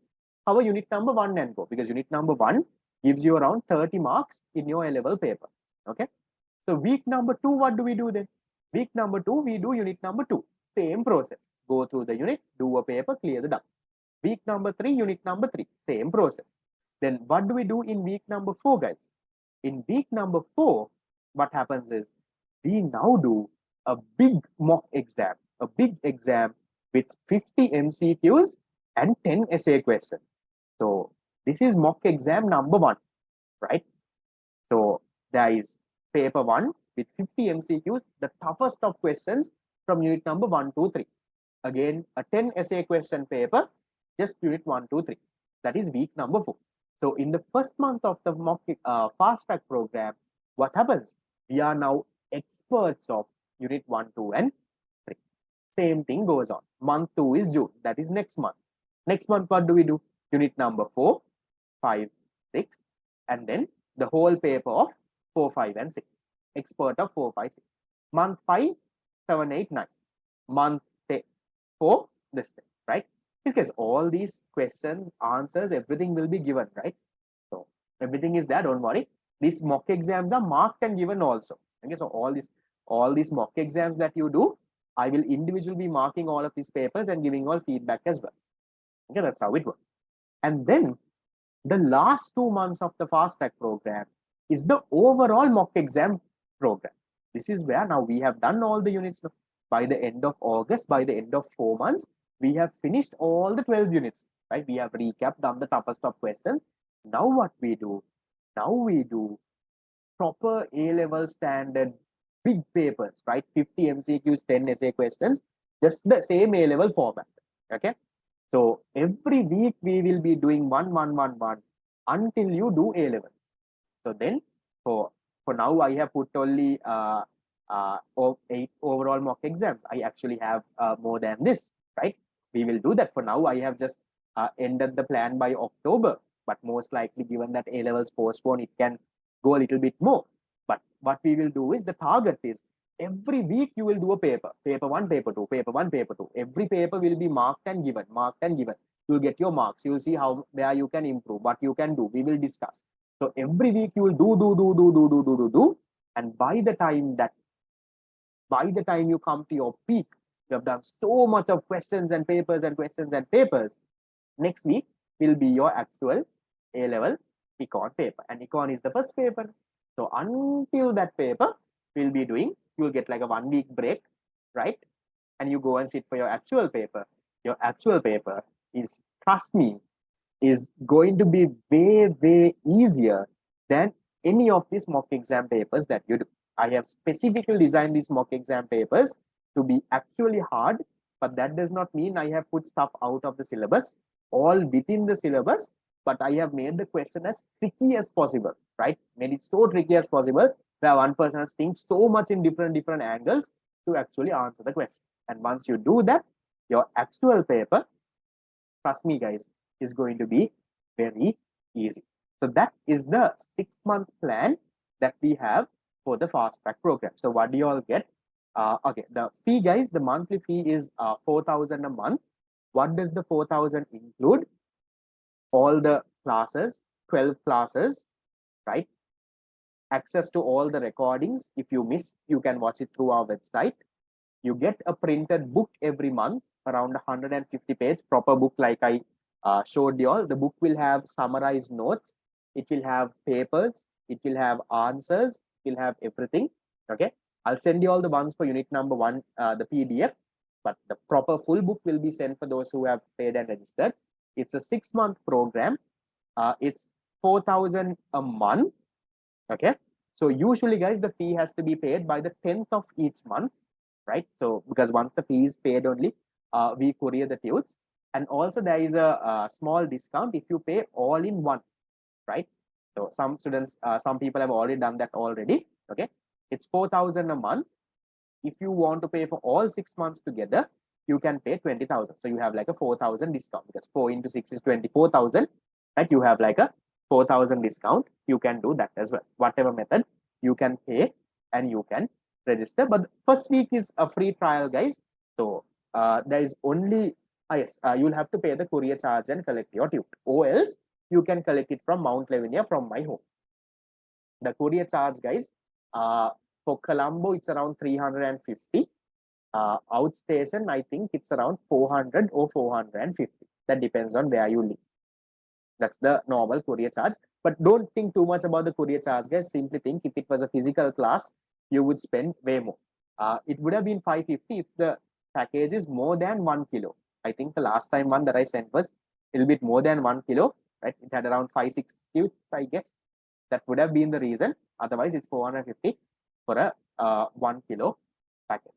cover unit number 1 and go, because unit number 1 gives you around 30 marks in your A-level paper. Okay. So week number 2, what do we do then? Week number 2, we do unit number 2. Same process. Go through the unit, do a paper, clear the doubts. Week number 3, unit number 3. Same process. Then what do we do in week number 4, guys? In week number 4, what happens is we now do a big mock exam. A big exam with 50 MCQs and 10 essay questions. So this is mock exam number 1, right? So there is paper 1 with 50 MCQs, the toughest of questions from unit number 1, 2, 3. Again, a 10 essay question paper, just unit 1, 2, 3. That is week number 4. So in the first month of the fast track program, what happens? We are now experts of unit 1, 2, and 3. Same thing goes on. Month 2 is June. That is next month. Next month, what do we do? Unit number 4, 5, 6, and then the whole paper of 4, 5, and 6. Expert of 4, 5, 6. Month 5, 7, 8, 9. Month 4, this thing, right? Because all these questions, answers, everything will be given, right? So everything is there, don't worry. These mock exams are marked and given also. Okay, so all these mock exams that you do, I will individually be marking all of these papers and giving all feedback as well. Okay, that's how it works. And then the last 2 months of the fast track program is the overall mock exam program. This is where now we have done all the units. By the end of August, by the end of 4 months, we have finished all the 12 units, right? We have recapped, done the toughest of questions. Now what we do? Now we do proper A-level standard big papers, right? 50 MCQs, 10 essay questions, just the same A-level format, okay? So every week we will be doing 1, 1, 1, 1 until you do A-level. So then for now, I have put only 8 overall mock exams. I actually have more than this, right? We will do that. For now, I have just ended the plan by October, but most likely given that A-levels postpone, it can go a little bit more. But what we will do is, the target is every week you will do a paper 1, paper 2, paper 1, paper 2. Every paper will be marked and given. You'll get your marks. You'll see where you can improve, what you can do. We will discuss. So every week you will do, and by the time you come to your peak, you have done so much of questions and papers and questions and papers. Next week will be your actual A-level econ paper, and econ is the first paper. So until that paper, we'll be doing, you'll get like a 1 week break, right? And you go and sit for your actual paper. Your actual paper is, trust me, is going to be way easier than any of these mock exam papers that you do. I have specifically designed these mock exam papers to be actually hard, but that does not mean I have put stuff out of the syllabus, all within the syllabus, but I have made the question as tricky as possible, right? Made it so tricky as possible, where one person has think so much in different angles to actually answer the question. And once you do that, your actual paper, trust me guys, is going to be very easy. So that is the 6-month plan that we have for the fast track program. So what do you all get? Okay, the fee guys, the monthly fee is 4,000 a month. What does the 4,000 include? All the classes, 12 classes, right? Access to all the recordings. If you miss, you can watch it through our website. You get a printed book every month, around 150 page proper book, like I showed you all. The book will have summarized notes, it will have papers, it will have answers, it will have everything. Okay, I'll send you all the ones for unit number 1, the PDF, but the proper full book will be sent for those who have paid and registered. It's a 6-month program. It's 4,000 a month. Okay, so usually guys, the fee has to be paid by the 10th of each month, right? So because once the fee is paid only, we courier the tunes. And also there is a small discount if you pay all in one, right? So some students, some people have already done that already. Okay, it's 4,000 a month. If you want to pay for all 6 months together, you can pay 20,000. So you have like a 4,000 discount, because 4 into 6 is 24,000, right? You have like a 4,000 discount. You can do that as well. Whatever method you can pay and you can register. But first week is a free trial, guys. So there is only, yes, you'll have to pay the courier charge and collect your tube, or else you can collect it from Mount Lavinia from my home. The courier charge, guys, for Colombo, it's around 350. Outstation, I think it's around 400 or 450. That depends on where you live. That's the normal courier charge. But don't think too much about the courier charge, guys. Simply think, if it was a physical class, you would spend way more. It would have been 550 if the package is more than 1 kilo. I think the last time one that I sent was a little bit more than 1 kilo, right? It had around 5-6 tubes, I guess. That would have been the reason. Otherwise, it's 450 for a 1 kilo package.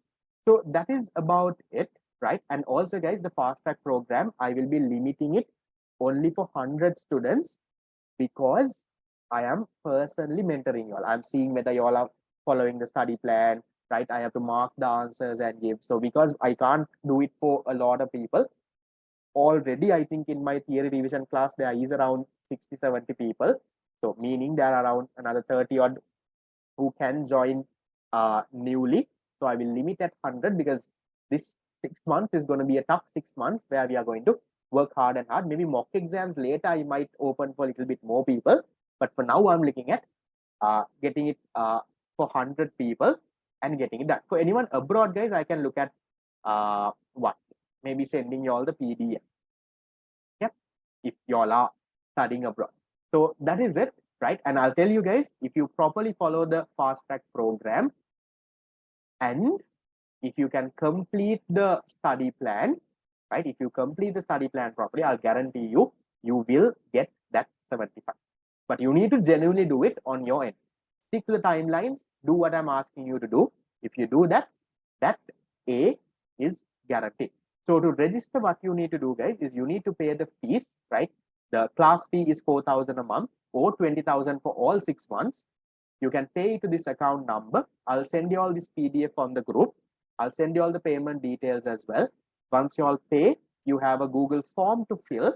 So that is about it, right? And also, guys, the fast track program, I will be limiting it only for 100 students because I am personally mentoring you all. I'm seeing whether you all are following the study plan, right? I have to mark the answers and give. So because I can't do it for a lot of people, already I think in my theory revision class, there is around 60, 70 people. So meaning there are around another 30 odd who can join newly. So I will limit at 100 because this 6 months is going to be a tough 6 months where we are going to work hard and hard. Maybe mock exams later, I might open for a little bit more people. But for now, I'm looking at getting it for 100 people and getting it done. For anyone abroad, guys, I can look at what? Maybe sending you all the PDF. Yep. If you all are studying abroad. So that is it, right? And I'll tell you guys, if you properly follow the fast track program and if you can complete the study plan, right? If you complete the study plan properly, I'll guarantee you, you will get that 75. But you need to genuinely do it on your end. Stick to the timelines, do what I'm asking you to do. If you do that, that A is guaranteed. So to register, what you need to do, guys, is you need to pay the fees, right? The class fee is 4,000 a month or 20,000 for all 6 months. You can pay to this account number. I'll send you all this PDF on the group. I'll send you all the payment details as well. Once you all pay, you have a Google form to fill.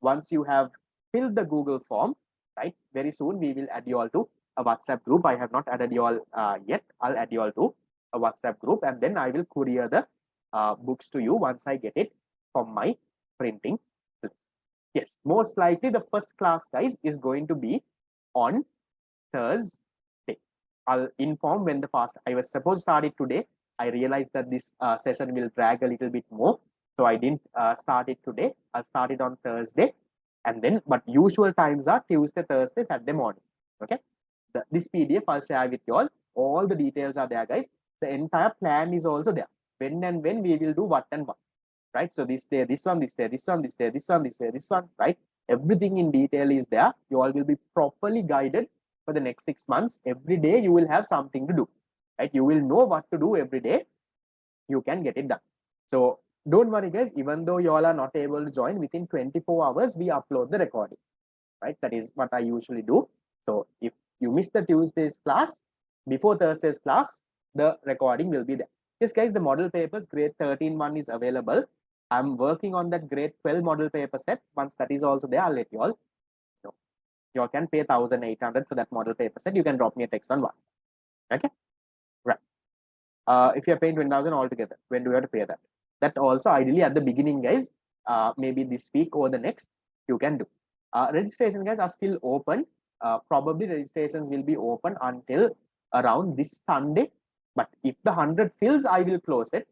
Once you have filled the Google form, right, very soon we will add you all to a WhatsApp group. I have not added you all yet. I'll add you all to a WhatsApp group and then I will courier the books to you once I get it from my printing place. Yes, most likely the first class, guys, is going to be on Thursday. I'll inform when the fast. I was supposed to start it today. I realized that this session will drag a little bit more. So I didn't start it today. I'll start it on Thursday. And then, but usual times are Tuesday, Thursday, Saturday morning. Okay. This PDF I'll share with you all. All the details are there, guys. The entire plan is also there. When and when we will do what and what. Right. So this day, this one, this day, this one, this day, this one, this day, this one, right? Everything in detail is there. You all will be properly guided for the next 6 months. Every day you will have something to do, right? You will know what to do every day. You can get it done. So don't worry, guys. Even though you all are not able to join, within 24 hours, we upload the recording, right? That is what I usually do. So if you miss the Tuesday's class, before Thursday's class, the recording will be there. Yes, guys, the model papers, grade 13 one is available. I'm working on that grade 12 model paper set. Once that is also there, I'll let you all know. You all can pay 1,800 for that model paper set. You can drop me a text on WhatsApp. Okay, right. If you're paying 20,000 altogether, when do you have to pay that? That also ideally at the beginning, guys, maybe this week or the next, you can do. Registrations, guys, are still open. Probably registrations will be open until around this Sunday. But if the 100 fills, I will close it.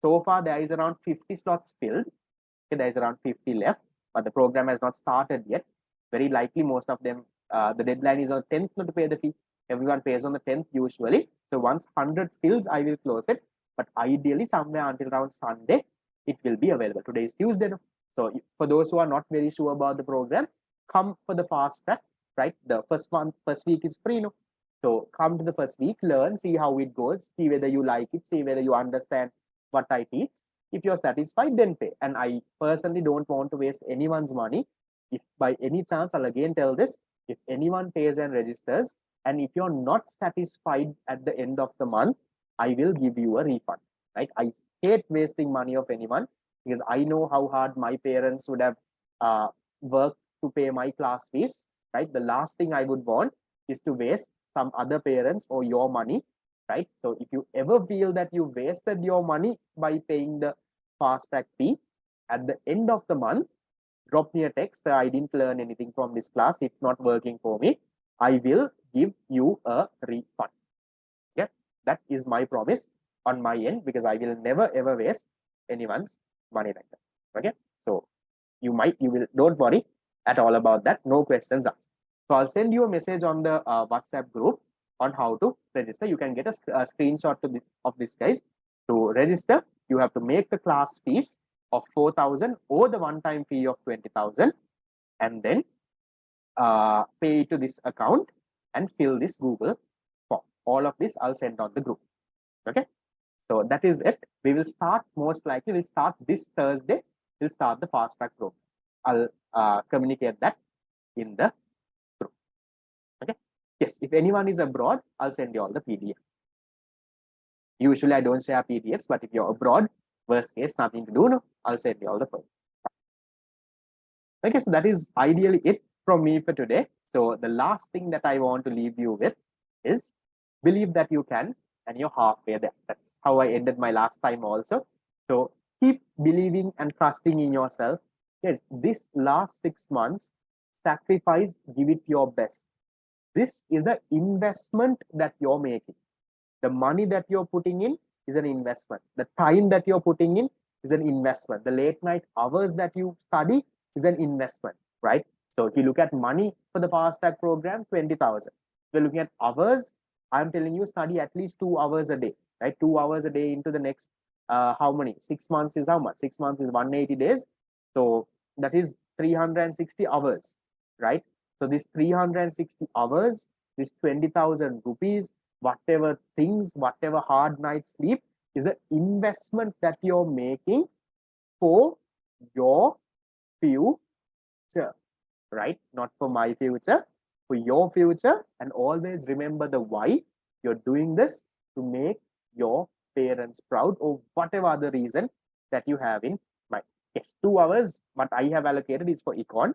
So far, there is around 50 slots filled. Okay, there is around 50 left, but the program has not started yet. Very likely, most of them, the deadline is on 10th not to pay the fee. Everyone pays on the 10th usually. So once 100 fills, I will close it. But ideally, somewhere until around Sunday, it will be available. Today is Tuesday. No? So for those who are not very sure about the program, come for the fast track, right? The first week is free. No? So come to the first week, learn, see how it goes, see whether you like it, see whether you understand what I teach. If you're satisfied, then pay. And I personally don't want to waste anyone's money. If by any chance, I'll again tell this, if anyone pays and registers, and if you're not satisfied at the end of the month, I will give you a refund, right? I hate wasting money of anyone because I know how hard my parents would have worked to pay my class fees, right? The last thing I would want is to waste some other parents or your money, right? So if you ever feel that you wasted your money by paying the fast track fee at the end of the month, drop me a text. I didn't learn anything from this class. It's not working for me. I will give you a refund. Yeah, that is my promise on my end because I will never ever waste anyone's money like that. Okay, so you will, don't worry at all about that. No questions asked. So I'll send you a message on the WhatsApp group on how to register. You can get a screenshot of this, guys. To register, you have to make the class fees of 4,000 or the one-time fee of 20,000 and then pay to this account and fill this Google form. All of this I'll send on the group. Okay, so that is it. We will start, most likely we'll start this Thursday. We'll start the fast track program. I'll communicate that in the group. Okay. Yes, if anyone is abroad, I'll send you all the PDF. Usually I don't share PDFs, but if you're abroad, worst case, nothing to do, no, I'll send you all the files. Okay, so that is ideally it from me for today. So the last thing that I want to leave you with is believe that you can, and you're halfway there. That's how I ended my last time also. So keep believing and trusting in yourself. Yes, this last 6 months, sacrifice, give it your best. This is an investment that you're making. The money that you're putting in is an investment. The time that you're putting in is an investment. The late night hours that you study is an investment, right? So if you look at money for the fast track program, 20,000. If you're looking at hours, I'm telling you study at least 2 hours a day, right? 2 hours a day into the next, how many? 6 months is how much? 6 months is 180 days. So that is 360 hours, right? So this 360 hours, this 20,000 rupees, whatever things, whatever hard night sleep is an investment that you're making for your future, right? Not for my future, for your future. And always remember the why you're doing this, to make your parents proud, or whatever other reason that you have in mind. Yes, 2 hours, what I have allocated is for econ.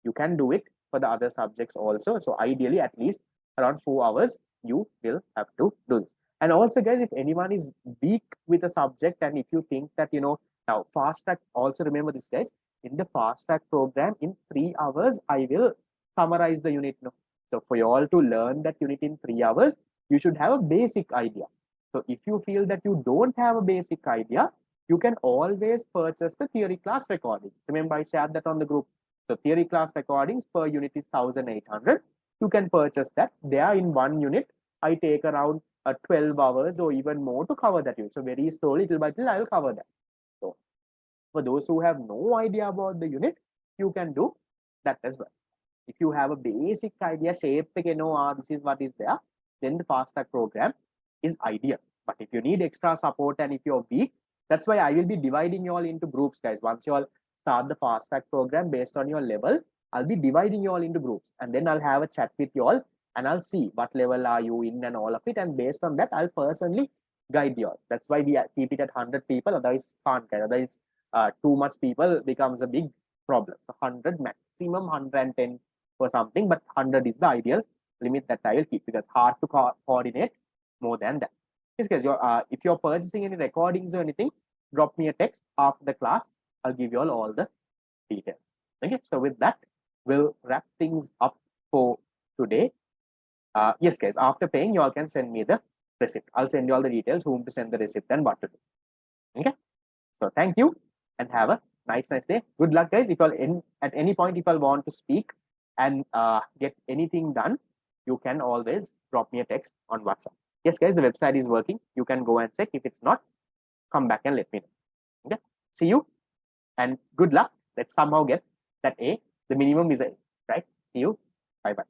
You can do it for the other subjects also. So ideally, at least around 4 hours, you will have to do this. And also, guys, if anyone is weak with a subject, and if you think that, now fast track, also remember this, guys, in the fast track program, in 3 hours, I will summarize the unit. No? So for you all to learn that unit in 3 hours, you should have a basic idea. So if you feel that you don't have a basic idea, you can always purchase the theory class recording. Remember, I shared that on the group. So theory class recordings per unit is 1,800. You can purchase that. There in one unit, I take around 12 hours or even more to cover that unit. So very slowly, little by little, I will cover that. So for those who have no idea about the unit, you can do that as well. If you have a basic idea, shape, this is what is there, then the fast track program is ideal. But if you need extra support and if you're weak, that's why I will be dividing you all into groups, guys. Once you all start the fast track program based on your level, I'll be dividing you all into groups, and then I'll have a chat with you all, and I'll see what level are you in and all of it. And based on that, I'll personally guide you all. That's why we keep it at 100 people. Otherwise, can't guide. Otherwise, too much people becomes a big problem. So 100 maximum 110 for something, but 100 is the ideal limit that I will keep, because hard to coordinate more than that. Yes, guys, if you're purchasing any recordings or anything, drop me a text after the class. I'll give you all the details. Okay, so with that, we'll wrap things up for today. Yes, guys, after paying, you all can send me the receipt. I'll send you all the details, whom to send the receipt and what to do. Okay, so thank you and have a nice day. Good luck, guys. If you at any point, if you want to speak and get anything done, you can always drop me a text on WhatsApp. Yes, guys, the website is working. You can go and check. If it's not, come back and let me know. Okay, see you and good luck. Let's somehow get that A. The minimum is A, right? See you. Bye-bye.